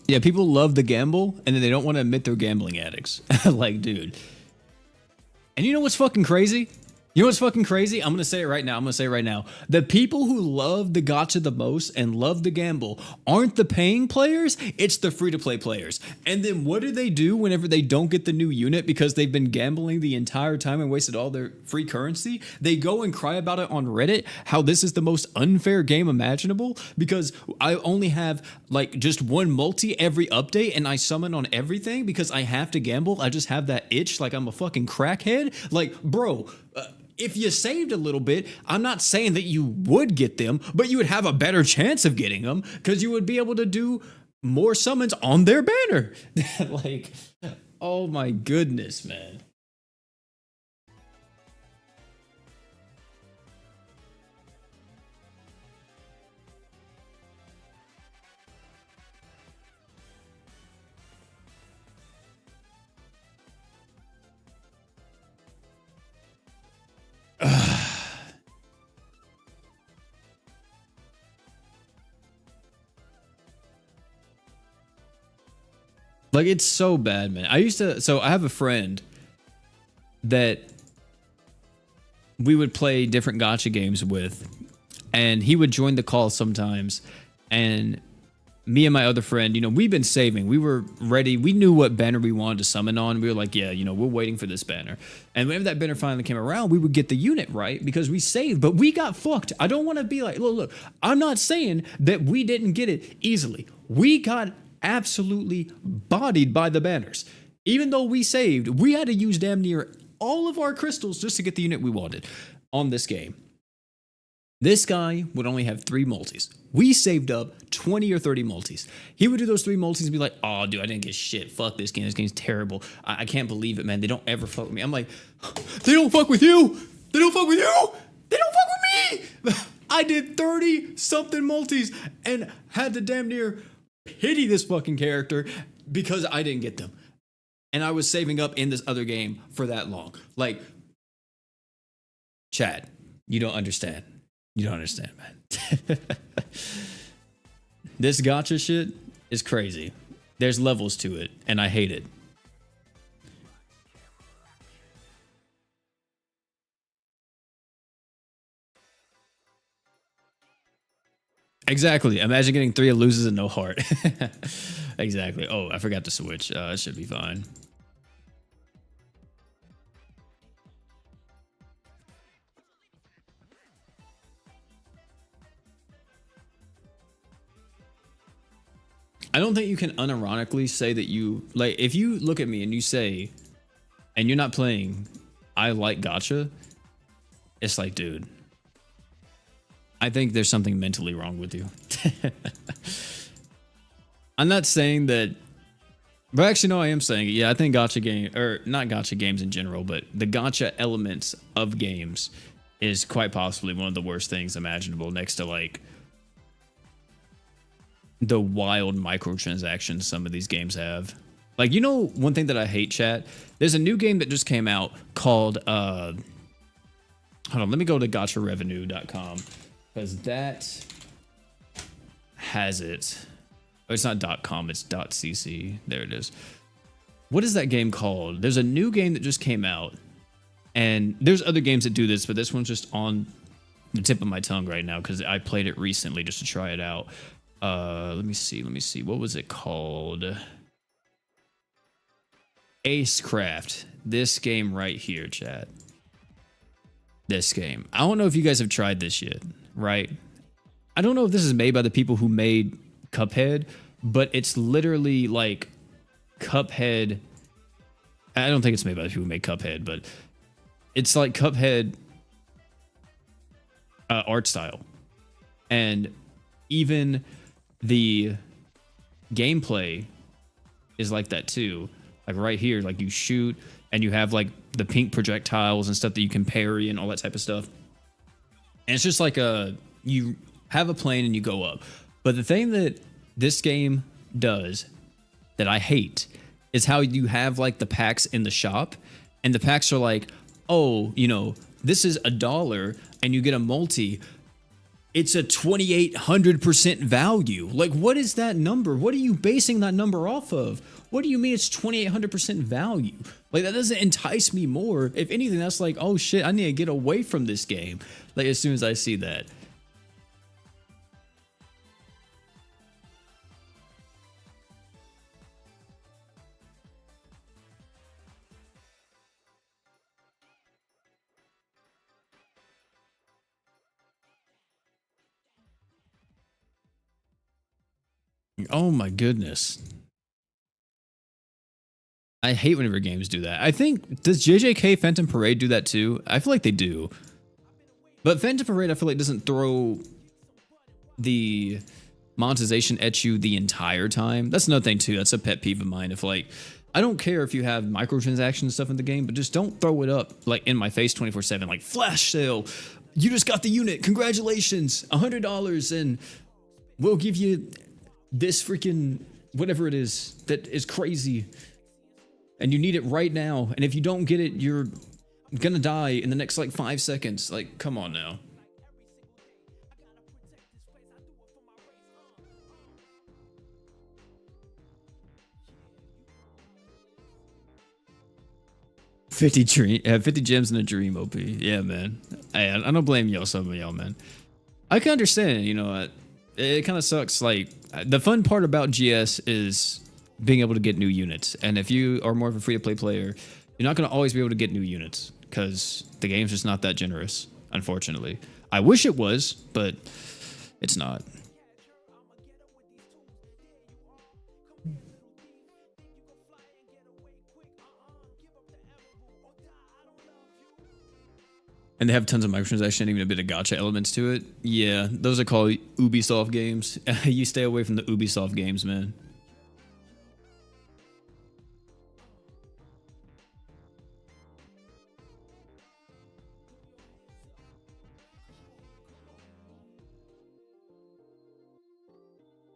Yeah, people love the gamble, and then they don't want to admit they're gambling addicts. Like, dude. And you know what's fucking crazy? You know what's fucking crazy? I'm going to say it right now. The people who love the gacha the most and love the gamble aren't the paying players. It's the free-to-play players. And then what do they do whenever they don't get the new unit because they've been gambling the entire time and wasted all their free currency? They go and cry about it on Reddit, how this is the most unfair game imaginable because I only have like just one multi every update and I summon on everything because I have to gamble. I just have that itch like I'm a fucking crackhead. Like, bro... if you saved a little bit, I'm not saying that you would get them, but you would have a better chance of getting them because you would be able to do more summons on their banner. Like, oh my goodness, man. Like, it's so bad, man. I have a friend that we would play different gacha games with, and he would join the call sometimes, and me and my other friend, we've been saving. We were ready. We knew what banner we wanted to summon on. We were like, yeah, we're waiting for this banner. And whenever that banner finally came around, we would get the unit right because we saved, but we got fucked. I don't want to be like, look, I'm not saying that we didn't get it easily. We got absolutely bodied by the banners. Even though we saved, we had to use damn near all of our crystals just to get the unit we wanted on this game. This guy would only have 3 multis. We saved up 20 or 30 multis. He would do those 3 multis and be like, oh, dude, I didn't get shit. Fuck this game. This game's terrible. I can't believe it, man. They don't ever fuck with me. I'm like, they don't fuck with you. They don't fuck with you. They don't fuck with me. I did 30 something multis and had to damn near pity this fucking character because I didn't get them. And I was saving up in this other game for that long. Like, Chad, you don't understand. You don't understand, man. This gacha shit is crazy. There's levels to it, and I hate it. Exactly. Imagine getting 3 loses and no heart. Exactly. Oh, I forgot to switch. It should be fine. I don't think you can unironically say that you like if you look at me and you say, and you're not playing, I like gacha. It's like, dude, I think there's something mentally wrong with you. I'm not saying that, but actually, no, I am saying it. Yeah, I think gacha game, or not gacha games in general, but the gacha elements of games is quite possibly one of the worst things imaginable next to like the wild microtransactions some of these games have. Like, you know, one thing that I hate, chat, there's a new game that just came out called, hold on, let me go to gacharevenue.com because that has it. Oh, it's not .com, it's .cc. There it is. What is that game called? There's a new game that just came out, and there's other games that do this, but this one's just on the tip of my tongue right now because I played it recently just to try it out. Let me see. What was it called? Acecraft. This game right here, chat. This game. I don't know if you guys have tried this yet, right? I don't know if this is made by the people who made Cuphead, but it's literally like Cuphead. I don't think it's made by the people who made Cuphead, but it's like Cuphead art style. And even the gameplay is like that too. Like right here, like you shoot and you have like the pink projectiles and stuff that you can parry and all that type of stuff. And it's just like you have a plane and you go up. But the thing that this game does that I hate is how you have like the packs in the shop, and the packs are like, oh, you know, this is $1 and you get a multi. It's a 2,800% value. Like, what is that number? What are you basing that number off of? What do you mean it's 2,800% value? Like, that doesn't entice me more. If anything, that's like, oh shit, I need to get away from this game. Like, as soon as I see that. Oh my goodness. I hate whenever games do that. I think, does JJK Phantom Parade do that too? I feel like they do. But Phantom Parade, I feel like doesn't throw the monetization at you the entire time. That's another thing too. That's a pet peeve of mine. If like, I don't care if you have microtransactions and stuff in the game, but just don't throw it up like in my face 24/7, like flash sale. You just got the unit. Congratulations. $100 and we'll give you this freaking whatever it is that is crazy. And you need it right now. And if you don't get it, you're gonna die in the next like 5 seconds. Like, come on now. $50 gems in a dream, OP. Yeah, man. I don't blame y'all, some of y'all, man. I can understand, you know, it kind of sucks. Like, the fun part about GS is being able to get new units. And if you are more of a free-to-play player, you're not going to always be able to get new units because the game's just not that generous, unfortunately. I wish it was, but it's not. And they have tons of microtransactions, even a bit of gacha elements to it. Yeah, those are called Ubisoft games. You stay away from the Ubisoft games, man.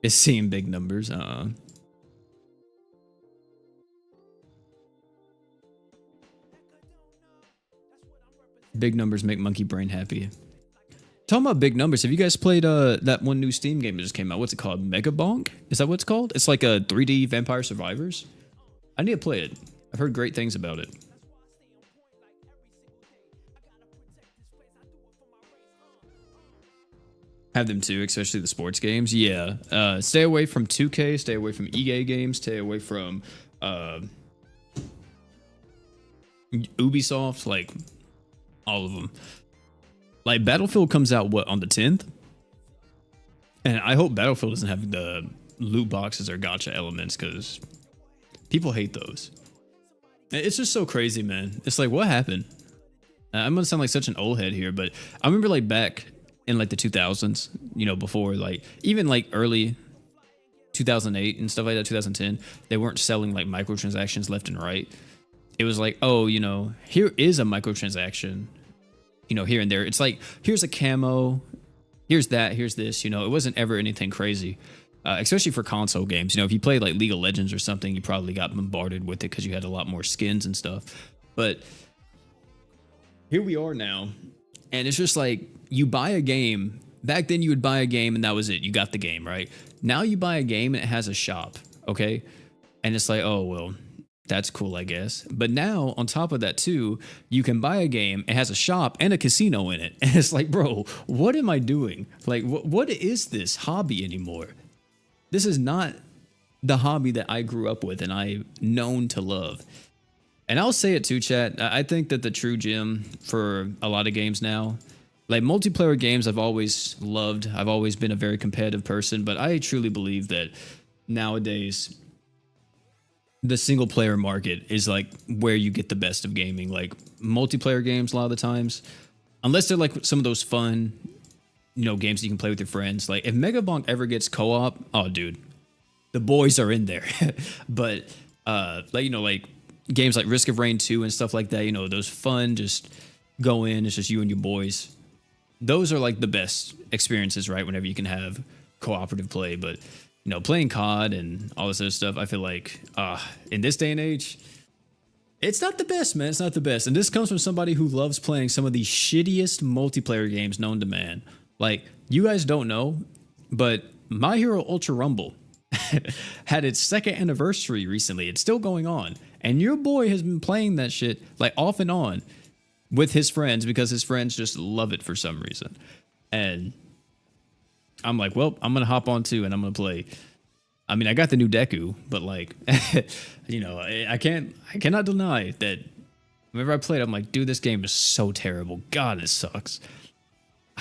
Is seeing big numbers. Big numbers make monkey brain happy. Talking about big numbers, have you guys played that one new Steam game that just came out? What's it called? Mega Bonk? Is that what it's called? It's like a 3D Vampire Survivors. I need to play it. I've heard great things about it. Have them too, especially the sports games. Yeah. Stay away from 2K, stay away from EA games, stay away from Ubisoft, like all of them. Like Battlefield comes out what on the 10th? And I hope Battlefield doesn't have the loot boxes or gacha elements because people hate those. It's just so crazy, man. It's like, what happened? I'm gonna sound like such an old head here, but I remember like back in like the 2000s, you know, before like even like early 2008 and stuff like that, 2010, they weren't selling like microtransactions left and right. It was like, oh, you know, here is a microtransaction, you know, here and there. It's like, here's a camo, here's that, here's this, you know, it wasn't ever anything crazy. Especially for console games. You know, if you played like League of Legends or something, you probably got bombarded with it because you had a lot more skins and stuff. But here we are now, and it's just like you buy a game. Back then, you would buy a game and that was it. You got the game, right? Now you buy a game and it has a shop, okay? And it's like, oh, well, that's cool, I guess. But now, on top of that, too, you can buy a game, it has a shop and a casino in it. And it's like, bro, what am I doing? Like, what is this hobby anymore? This is not the hobby that I grew up with and I've known to love. And I'll say it too, chat. I think that the true gem for a lot of games now, like multiplayer games I've always loved. I've always been a very competitive person, but I truly believe that nowadays the single player market is like where you get the best of gaming. Like multiplayer games a lot of the times, unless they're like some of those fun, you know, games that you can play with your friends. Like if Mega Bonk ever gets co-op, oh dude, the boys are in there. But like, you know, like games like Risk of Rain 2 and stuff like that, you know, those fun, just go in, it's just you and your boys. Those are like the best experiences, right? Whenever you can have cooperative play. But, you know, playing COD and all this other stuff, I feel like in this day and age, it's not the best, man. It's not the best. And this comes from somebody who loves playing some of the shittiest multiplayer games known to man. Like, you guys don't know, but My Hero Ultra Rumble had its second anniversary recently. It's still going on. And your boy has been playing that shit, like, off and on with his friends because his friends just love it for some reason. And I'm like, well, I'm going to hop on too and I'm going to play. I mean, I got the new Deku, but, like, you know, I cannot deny that whenever I played, I'm like, dude, this game is so terrible. God, it sucks.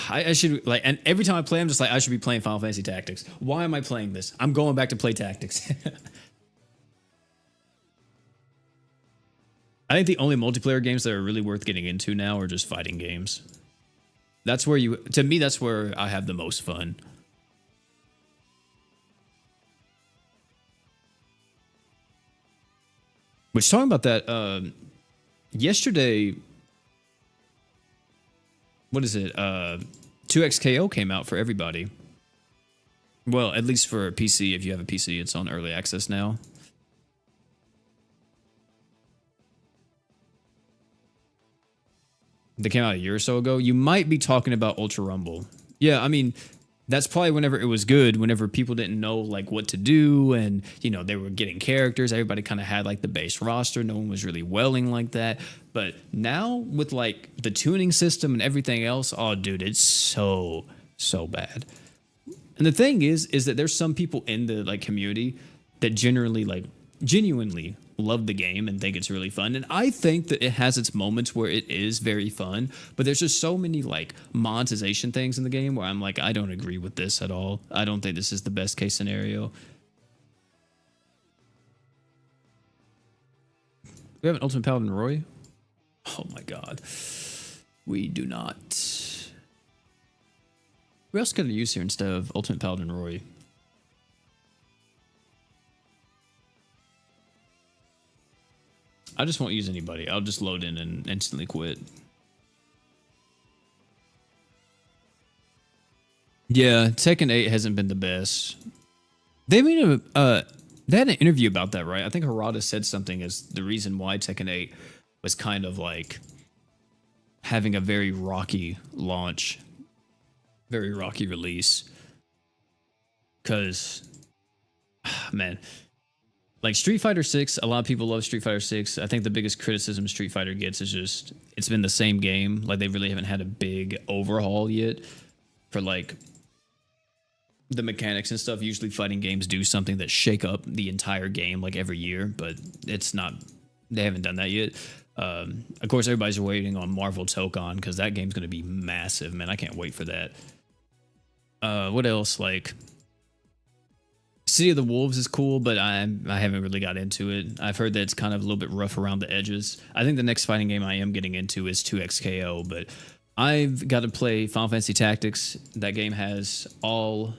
I should, like, and every time I play, I'm just like, I should be playing Final Fantasy Tactics. Why am I playing this? I'm going back to play Tactics. I think the only multiplayer games that are really worth getting into now are just fighting games. That's where to me, that's where I have the most fun. Which, talking about that, yesterday, what is it? 2XKO came out for everybody. Well, at least for a PC. If you have a PC, it's on early access now. They came out a year or so ago. You might be talking about Ultra Rumble. Yeah, I mean, that's probably whenever it was good, whenever people didn't know like what to do and, you know, they were getting characters. Everybody kind of had like the base roster. No one was really welling like that. But now with like the tuning system and everything else, oh, dude, it's so bad. And the thing is that there's some people in the like community that genuinely love the game and think it's really fun. And I think that it has its moments where it is very fun, but there's just so many like monetization things in the game where I'm like, I don't agree with this at all. I don't think this is the best case scenario. We have an Ultimate Paladin Roy? Oh my god. We do not. What else could I use here instead of Ultimate Paladin Roy? I just won't use anybody. I'll just load in and instantly quit. Yeah, Tekken 8 hasn't been the best. They made they had an interview about that, right? I think Harada said something as the reason why Tekken 8 was kind of like having a very rocky launch, very rocky release. Cause man, like Street Fighter 6, a lot of people love Street Fighter 6. I think the biggest criticism Street Fighter gets is just it's been the same game. Like they really haven't had a big overhaul yet for like the mechanics and stuff. Usually fighting games do something that shake up the entire game like every year, but it's not, they haven't done that yet. Of course, everybody's waiting on Marvel Tokon because that game's going to be massive, man. I can't wait for that. What else? Like City of the Wolves is cool, but I haven't really got into it. I've heard that it's kind of a little bit rough around the edges. I think the next fighting game I am getting into is 2XKO, but I've got to play Final Fantasy Tactics. That game has all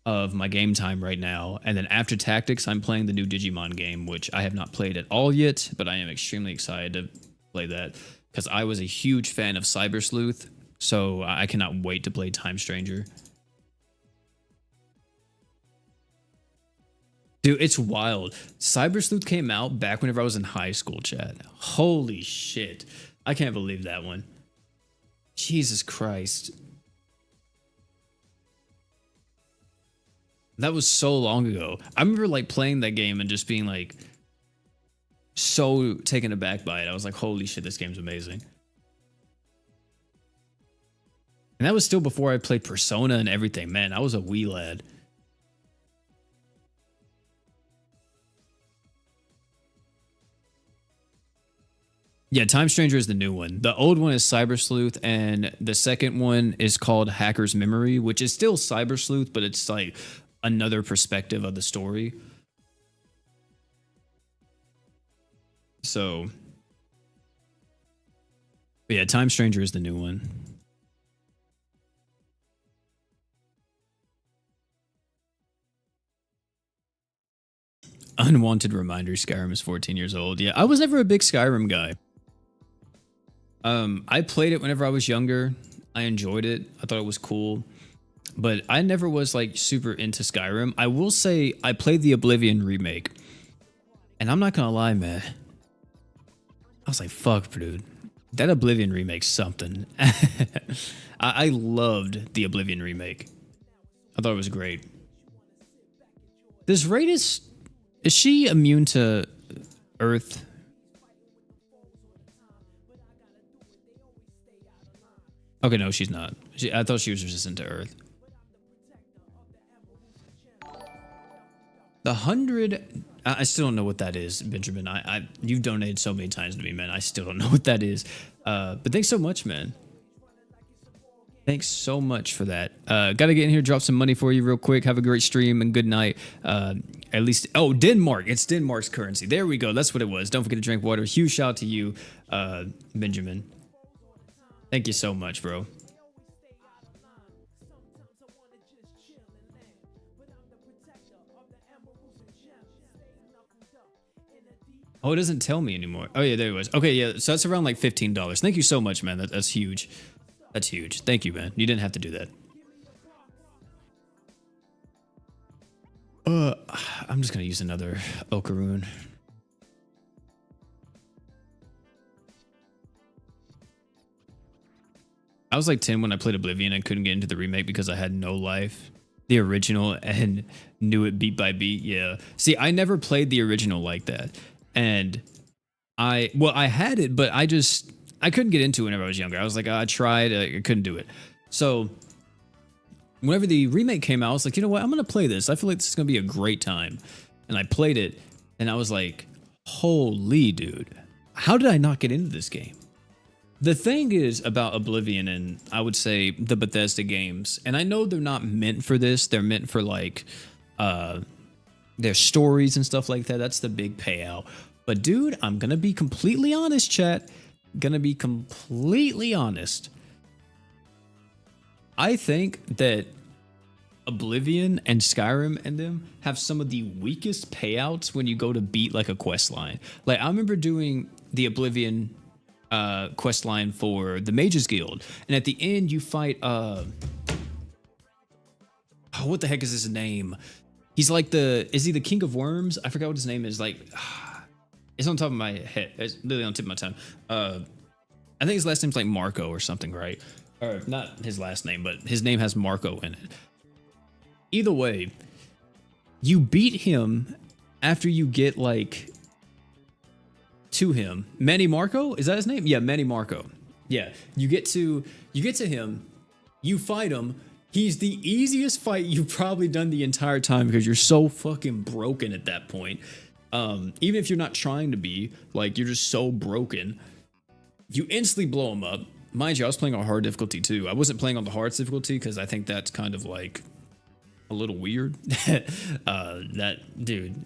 of my game time right now, and then after Tactics, I'm playing the new Digimon game, which I have not played at all yet, but I am extremely excited to play that because I was a huge fan of Cyber Sleuth, so I cannot wait to play Time Stranger. Dude, it's wild. Cyber Sleuth came out back whenever I was in high school, chat. Holy shit. I can't believe that one. Jesus Christ. That was so long ago. I remember like playing that game and just being like so taken aback by it. I was like, holy shit, this game's amazing. And that was still before I played Persona and everything. Man, I was a wee lad. Yeah, Time Stranger is the new one. The old one is Cyber Sleuth, and the second one is called Hacker's Memory, which is still Cyber Sleuth, but it's like another perspective of the story. So, but yeah, Time Stranger is the new one. Unwanted reminder, Skyrim is 14 years old. Yeah, I was never a big Skyrim guy. I played it whenever I was younger. I enjoyed it. I thought it was cool. But I never was like super into Skyrim. I will say I played the Oblivion remake. And I'm not gonna lie, man. I was like, fuck, dude. That Oblivion remake's something. I loved the Oblivion remake. I thought it was great. Does Radius... Is she immune to Earth? Okay, no, she's not. I thought she was resistant to Earth. The 100... I still don't know what that is, Benjamin. You've donated so many times to me, man. I still don't know what that is. But thanks so much, man. Thanks so much for that. Gotta get in here, drop some money for you real quick. Have a great stream and good night. At least, oh, Denmark. It's Denmark's currency. There we go. That's what it was. Don't forget to drink water. Huge shout out to you, Benjamin. Thank you so much, bro. Oh, it doesn't tell me anymore. Oh, yeah, there it was. Okay, yeah, so that's around like $15. Thank you so much, man. That's huge. That's huge. Thank you, man. You didn't have to do that. I'm just going to use another Okaroon. I was like 10 when I played Oblivion and couldn't get into the remake because I had no life. The original and knew it beat by beat. Yeah. See, I never played the original like that. And I had it, but I couldn't get into it whenever I was younger. I was like, I tried, I couldn't do it. So whenever the remake came out, I was like, you know what? I'm going to play this. I feel like this is going to be a great time. And I played it and I was like, holy dude, how did I not get into this game? The thing is about Oblivion and I would say the Bethesda games, and I know they're not meant for this. They're meant for like their stories and stuff like that. That's the big payout. But dude, I'm going to be completely honest, chat. Gonna be completely honest. I think that Oblivion and Skyrim and them have some of the weakest payouts when you go to beat like a quest line. Like I remember doing the Oblivion quest line for the Mages Guild, and at the end you fight what the heck is his name? He's like the, is he the king of worms? I forgot what his name is. Like, it's on top of my head. It's literally on the tip of my tongue. I think his last name's like Marco or something, right? Or not his last name, but his name has Marco in it. Either way, you beat him after you get like to him. Manny Marco? Is that his name? Yeah, Manny Marco. Yeah, you get to him, you fight him. He's the easiest fight you've probably done the entire time because you're so fucking broken at that point. Even if you're not trying to be, like, you're just so broken. You instantly blow him up. Mind you, I was playing on hard difficulty too. I wasn't playing on the hardest difficulty because I think that's kind of like a little weird. That dude,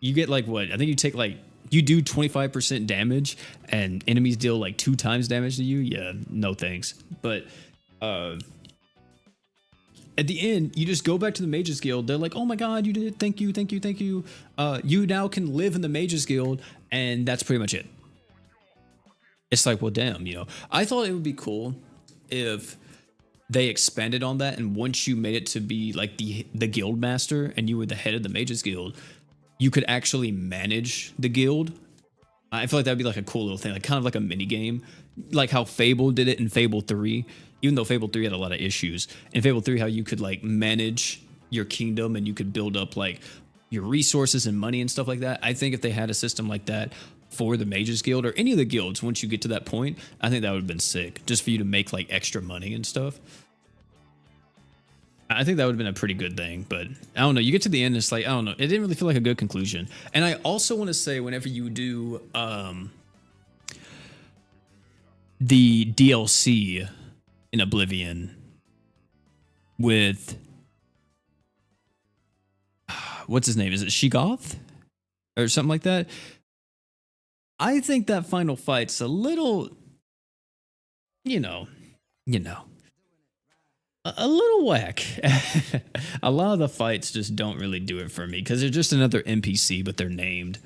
you get like what? I think you take like, you do 25% damage and enemies deal like 2 times damage to you. Yeah, no thanks. But at the end, you just go back to the Mages Guild. They're like, oh my god, you did it. Thank you, thank you, thank you. You now can live in the Mages Guild, and that's pretty much it. It's like, well, damn, you know. I thought it would be cool if they expanded on that, and once you made it to be like the guild master and you were the head of the Mages Guild, you could actually manage the guild. I feel like that'd be like a cool little thing, like kind of like a mini game, like how Fable did it in Fable 3. Even though Fable 3 had a lot of issues, in Fable 3, how you could like manage your kingdom and you could build up like your resources and money and stuff like that. I think if they had a system like that for the Mages Guild or any of the guilds, once you get to that point, I think that would have been sick, just for you to make like extra money and stuff. I think that would have been a pretty good thing, but I don't know. You get to the end, it's like, I don't know. It didn't really feel like a good conclusion. And I also want to say, whenever you do the DLC in Oblivion with, what's his name? Is it Sheogoth or something like that? I think that final fight's a little, you know, a little whack. A lot of the fights just don't really do it for me because they're just another NPC, but they're named.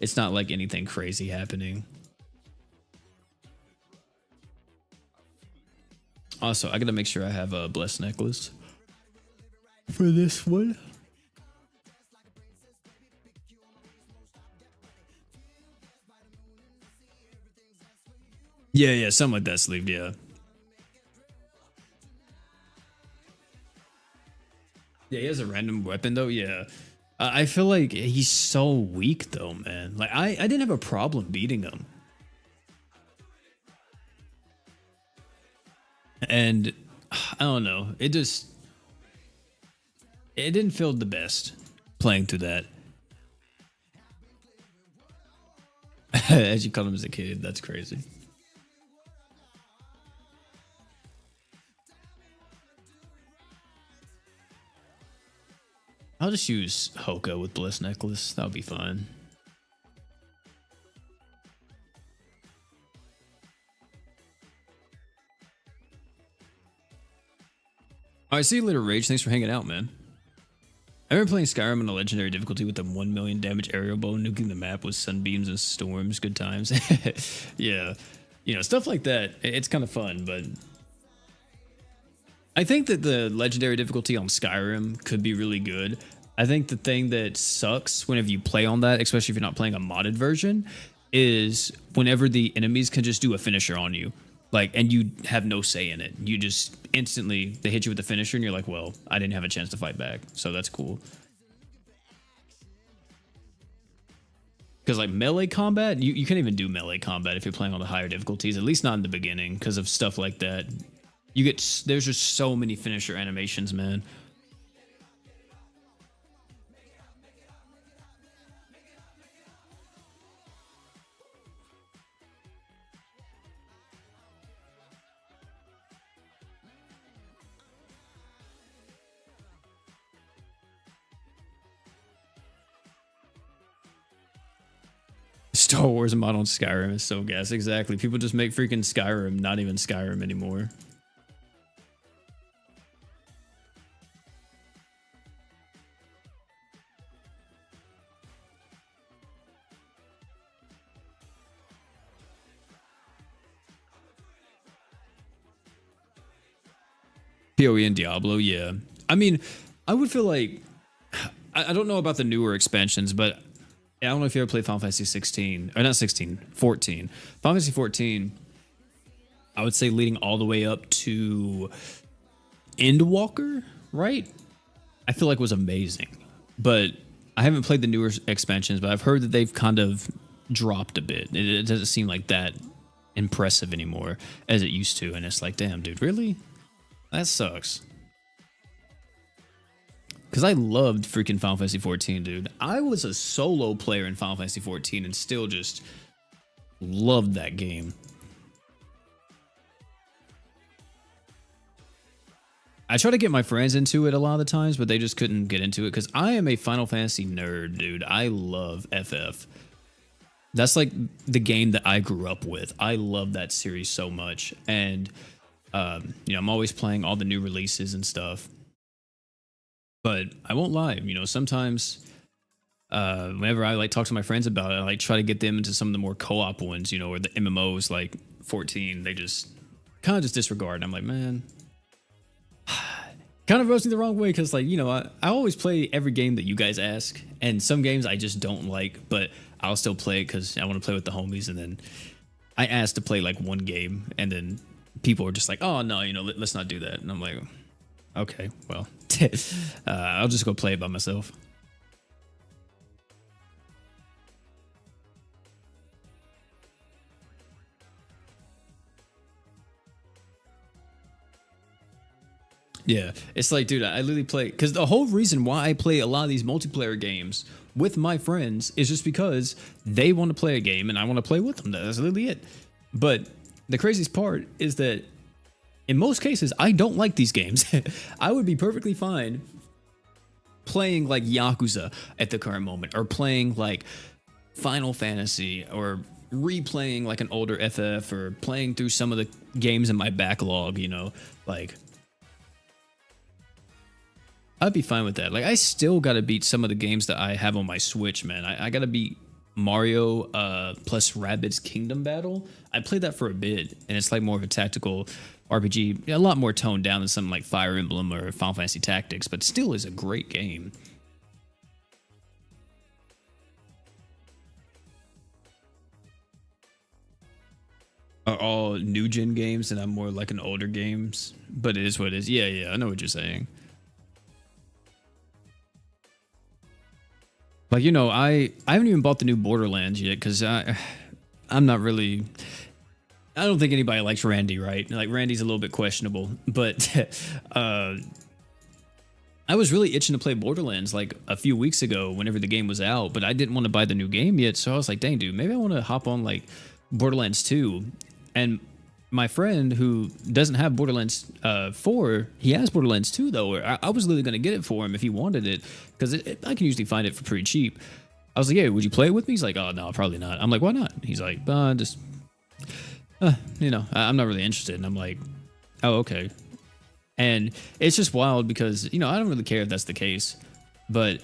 It's not like anything crazy happening. Also, I gotta make sure I have a blessed necklace for this one. Yeah, something like that, sleeved, yeah. Yeah, he has a random weapon though, yeah. I feel like he's so weak though, man. Like, I didn't have a problem beating him. And I don't know, it didn't feel the best playing through that. As you call him as a kid, that's crazy. I'll just use Hoka with Bliss Necklace. That'll be fine. Alright, see you later, Rage. Thanks for hanging out, man. I remember playing Skyrim on a legendary difficulty with a 1 million damage aerial bow, nuking the map with sunbeams and storms. Good times. Yeah. You know, stuff like that. It's kind of fun, but I think that the legendary difficulty on Skyrim could be really good. I think the thing that sucks whenever you play on that, especially if you're not playing a modded version, is whenever the enemies can just do a finisher on you. Like, and you have no say in it. You just instantly, they hit you with the finisher and you're like, well, I didn't have a chance to fight back. So that's cool. Because like melee combat, you can't even do melee combat if you're playing on the higher difficulties, at least not in the beginning because of stuff like that. There's just so many finisher animations, man. Star Wars mod on Skyrim is so gas. Exactly. People just make freaking Skyrim not even Skyrim anymore. PoE and Diablo, yeah. I mean, I would feel like I don't know about the newer expansions, but I don't know if you ever played Final Fantasy 16 or not 16, 14. Final Fantasy 14. I would say leading all the way up to Endwalker, right? I feel like was amazing, but I haven't played the newer expansions, but I've heard that they've kind of dropped a bit. It doesn't seem like that impressive anymore as it used to, and it's like, damn, dude, really? That sucks. Because I loved freaking Final Fantasy 14, dude. I was a solo player in Final Fantasy 14 and still just loved that game. I try to get my friends into it a lot of the times, but they just couldn't get into it because I am a Final Fantasy nerd, dude. I love FF. That's like the game that I grew up with. I love that series so much. And, I'm always playing all the new releases and stuff. But I won't lie, sometimes whenever I like talk to my friends about it, I like try to get them into some of the more co-op ones, or the MMOs like 14, they just kind of just disregard. And I'm like, man, kind of rubs me the wrong way because, like, I always play every game that you guys ask, and some games I just don't like, but I'll still play it because I want to play with the homies. And then I asked to play like one game, and then people are just like, oh, no, let's not do that. And I'm like, okay, well, I'll just go play it by myself. Yeah, it's like, dude, I literally play because the whole reason why I play a lot of these multiplayer games with my friends is just because they want to play a game and I want to play with them. That's literally it. But the craziest part is that in most cases, I don't like these games. I would be perfectly fine playing like Yakuza at the current moment, or playing like Final Fantasy, or replaying like an older FF, or playing through some of the games in my backlog, like I'd be fine with that. Like, I still got to beat some of the games that I have on my Switch, man. I got to beat Mario plus Rabbids Kingdom Battle. I played that for a bit, and it's like more of a tactical RPG, a lot more toned down than something like Fire Emblem or Final Fantasy Tactics, but still is a great game. Are all new gen games, and I'm more like an older games, but it is what it is. Yeah, I know what you're saying. Like, I haven't even bought the new Borderlands yet because I'm not really. I don't think anybody likes Randy, right? Like, Randy's a little bit questionable, but I was really itching to play Borderlands like a few weeks ago whenever the game was out, but I didn't want to buy the new game yet. So I was like, dang, dude, maybe I want to hop on like Borderlands 2. And my friend who doesn't have Borderlands 4, he has Borderlands 2 though. I was literally going to get it for him if he wanted it, because I can usually find it for pretty cheap. I was like, yeah, would you play it with me? He's like, oh, no, probably not. I'm like, why not? He's like, just, I'm not really interested. And I'm like, oh, okay. And it's just wild because, I don't really care if that's the case, but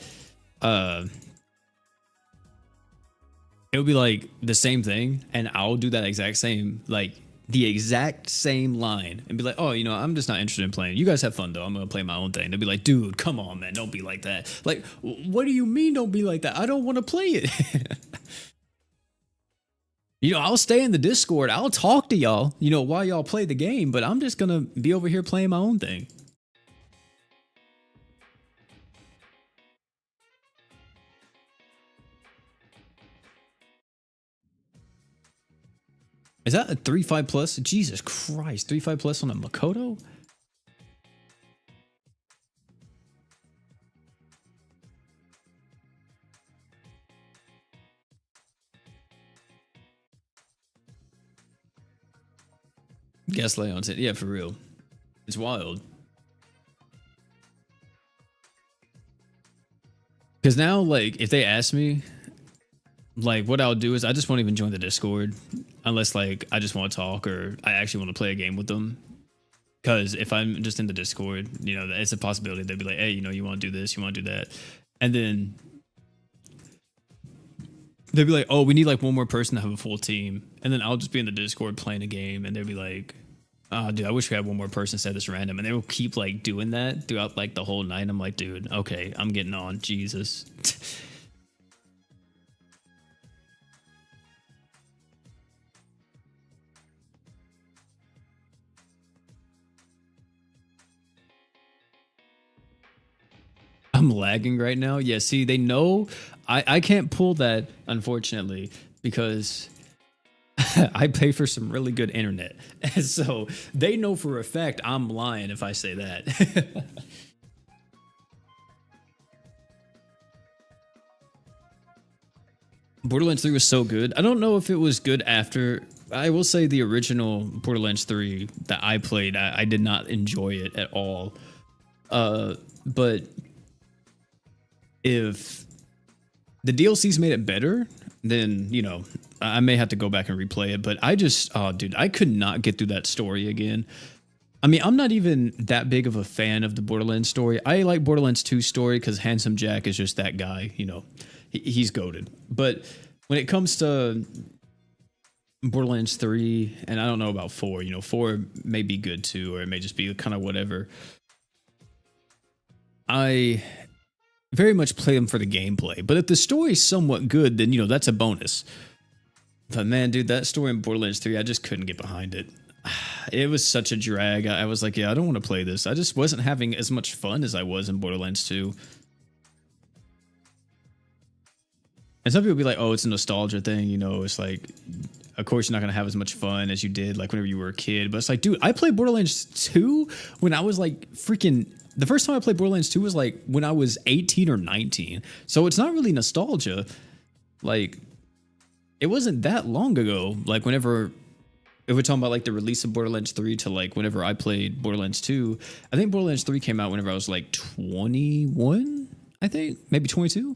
it would be like the same thing, and I'll do that exact same, like, the exact same line and be like, oh, I'm just not interested in playing. You guys have fun though. I'm gonna play my own thing. They'll be like, dude, come on, man, don't be like that. Like, what do you mean don't be like that? I don't want to play it. I'll stay in the Discord. I'll talk to y'all, while y'all play the game, but I'm just gonna be over here playing my own thing. Is that a 3.5 plus? Jesus Christ, 3.5 plus on a Makoto? Guess Leone's it. Yeah, for real. It's wild. Because now, like, if they ask me, like, what I'll do is I just won't even join the Discord unless, like, I just want to talk or I actually want to play a game with them. Because if I'm just in the Discord, it's a possibility they'd be like, hey, you want to do this, you want to do that. And then they'd be like, oh, we need like one more person to have a full team. And then I'll just be in the Discord playing a game, and they'd be like, Oh, dude, I wish we had one more person set this random, and they will keep like doing that throughout like the whole night. I'm like, dude, okay, I'm getting on. Jesus. I'm lagging right now. Yeah, see, they know I can't pull that, unfortunately, because I pay for some really good internet. And so they know for a fact I'm lying if I say that. Borderlands 3 was so good. I don't know if it was good after. I will say the original Borderlands 3 that I played, I did not enjoy it at all. But if the DLCs made it better, then, you know, I may have to go back and replay it. But I just, oh, dude, I could not get through that story again. I mean, I'm not even that big of a fan of the Borderlands story. I like Borderlands 2 story because Handsome Jack is just that guy, you know, he's goated. But when it comes to Borderlands 3, and I don't know about 4, you know, 4 may be good too, or it may just be kind of whatever. I very much play them for the gameplay, but if the story's somewhat good, then, you know, that's a bonus. But man, dude, that story in Borderlands 3, I just couldn't get behind it. It was such a drag. I was like, yeah, I don't want to play this. I just wasn't having as much fun as I was in Borderlands 2. And some people be like, oh, it's a nostalgia thing. You know, it's like, of course, you're not going to have as much fun as you did like whenever you were a kid. But it's like, dude, I played Borderlands 2 when I was like freaking. The first time I played Borderlands 2 was like when I was 18 or 19. So it's not really nostalgia. Like, it wasn't that long ago. Like, whenever, if we're talking about like the release of Borderlands 3 to like whenever I played Borderlands 2, I think Borderlands 3 came out whenever I was like 21, I think, maybe 22.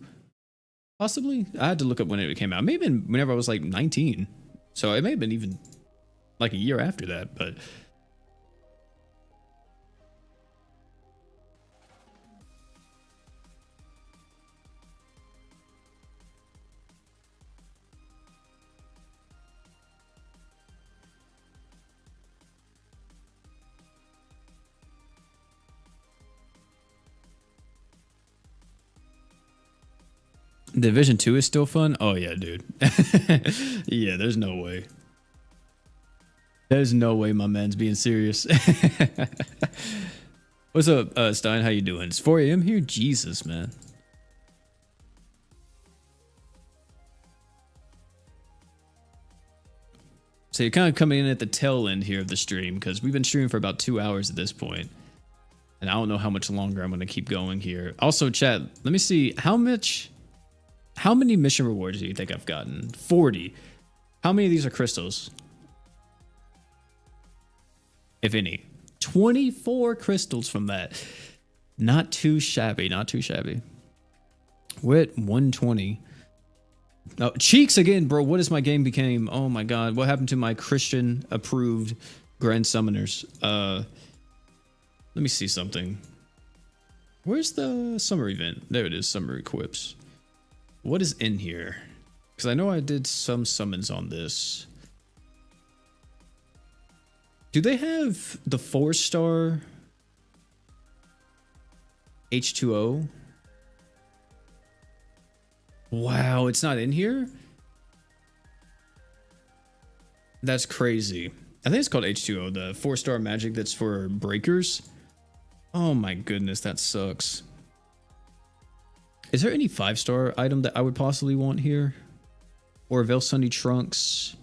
Possibly. I had to look up when it came out. Maybe whenever I was like 19. So it may have been even like a year after that, but Division 2 is still fun. Oh yeah, dude. Yeah, there's no way. There's no way my man's being serious. What's up, Stein? How you doing? It's 4 a.m. here? Jesus, man. So you're kind of coming in at the tail end here of the stream because we've been streaming for about 2 hours at this point. And I don't know how much longer I'm going to keep going here. Also, chat, let me see how many mission rewards do you think I've gotten? 40. How many of these are crystals? If any. 24 crystals from that. Not too shabby, not too shabby. We're at 120. Oh, cheeks again, bro. What is my game became? Oh my god. What happened to my Christian approved Grand Summoners? Let me see something. Where's the summer event? There it is, summer equips. What is in here? Because I know I did some summons on this. Do they have the 4-star H2O? Wow, it's not in here? That's crazy. I think it's called H2O, the 4-star magic that's for breakers. Oh my goodness, that sucks. Is there any 5-star item that I would possibly want here? Orville Sunny Trunks.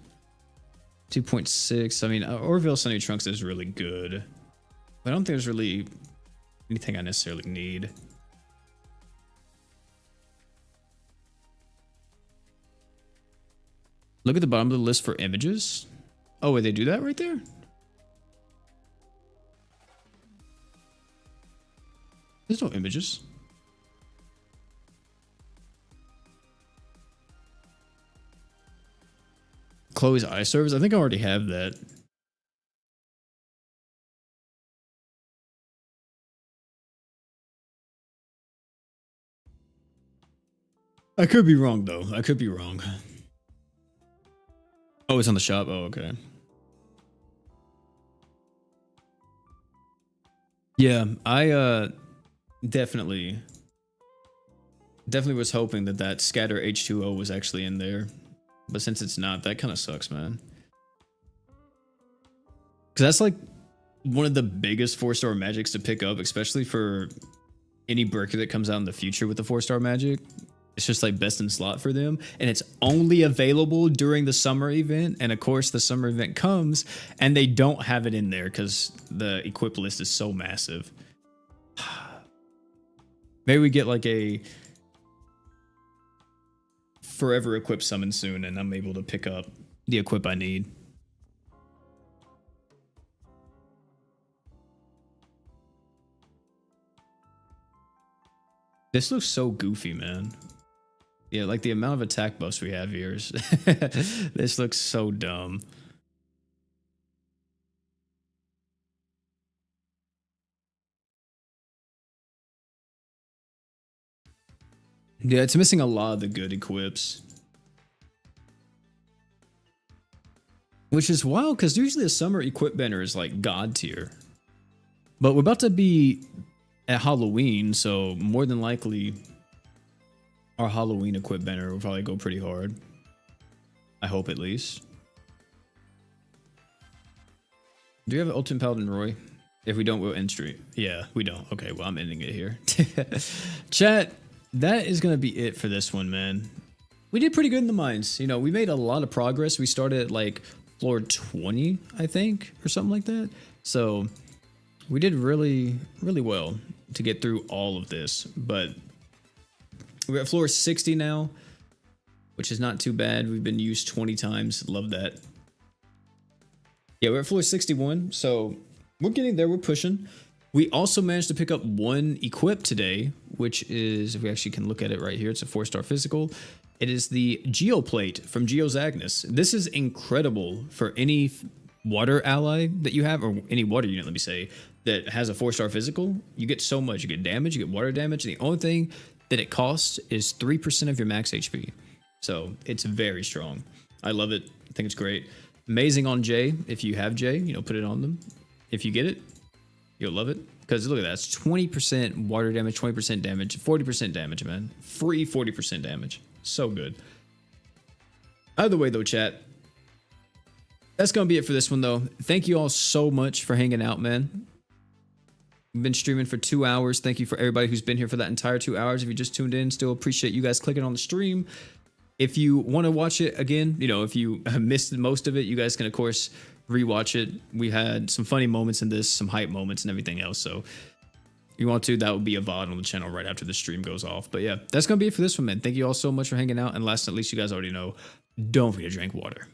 2.6. I mean, Orville Sunny Trunks is really good. But I don't think there's really anything I necessarily need. Look at the bottom of the list for images. Oh, wait, they do that right there? There's no images. Chloe's eye service. I think I already have that. I could be wrong though. I could be wrong. Oh, it's on the shop. Oh, okay. Yeah, I definitely was hoping that that scatter H2O was actually in there. But since it's not, that kind of sucks, man. Because that's like one of the biggest 4-star magics to pick up, especially for any Berkey that comes out in the future with the 4-star magic. It's just like best in slot for them. And it's only available during the summer event. And of course, the summer event comes and they don't have it in there because the equip list is so massive. Maybe we get like a forever equip summon soon and I'm able to pick up the equip I need. This looks so goofy, man. Yeah, like the amount of attack buffs we have here is this looks so dumb. Yeah, it's missing a lot of the good equips. Which is wild, because usually a summer equip banner is like god tier. But we're about to be at Halloween, so more than likely our Halloween equip banner will probably go pretty hard. I hope at least. Do you have an Ultimate Paladin Roy? If we don't, we'll end stream. Yeah, we don't. Okay, well, I'm ending it here. Chat, that is going to be it for this one, man. We did pretty good in the mines. You know, we made a lot of progress. We started at like floor 20, I think, or something like that. So we did really, really well to get through all of this. But we're at floor 60 now, which is not too bad. We've been used 20 times. Love that. Yeah, we're at floor 61, so we're getting there. We're pushing. We also managed to pick up one equip today, which is, if we actually can look at it right here, it's a 4-star physical. It is the Geoplate from Geo's Agnes. This is incredible for any water ally that you have, or any water unit, let me say, that has a 4-star physical. You get so much. You get damage, you get water damage. The only thing that it costs is 3% of your max HP. So it's very strong. I love it. I think it's great. Amazing on J. If you have J, you know, put it on them. If you get it, you'll love it. Because look at that. It's 20% water damage, 20% damage, 40% damage, man. Free 40% damage. So good. Either way, though, chat, that's going to be it for this one, though. Thank you all so much for hanging out, man. We've been streaming for 2 hours. Thank you for everybody who's been here for that entire 2 hours. If you just tuned in, still appreciate you guys clicking on the stream. If you want to watch it again, you know, if you missed most of it, you guys can, of course, rewatch it. We had some funny moments in this, some hype moments and everything else. So if you want to, that would be a VOD on the channel right after the stream goes off. But yeah, that's going to be it for this one, man. Thank you all so much for hanging out. And last but not least, you guys already know, don't forget to drink water.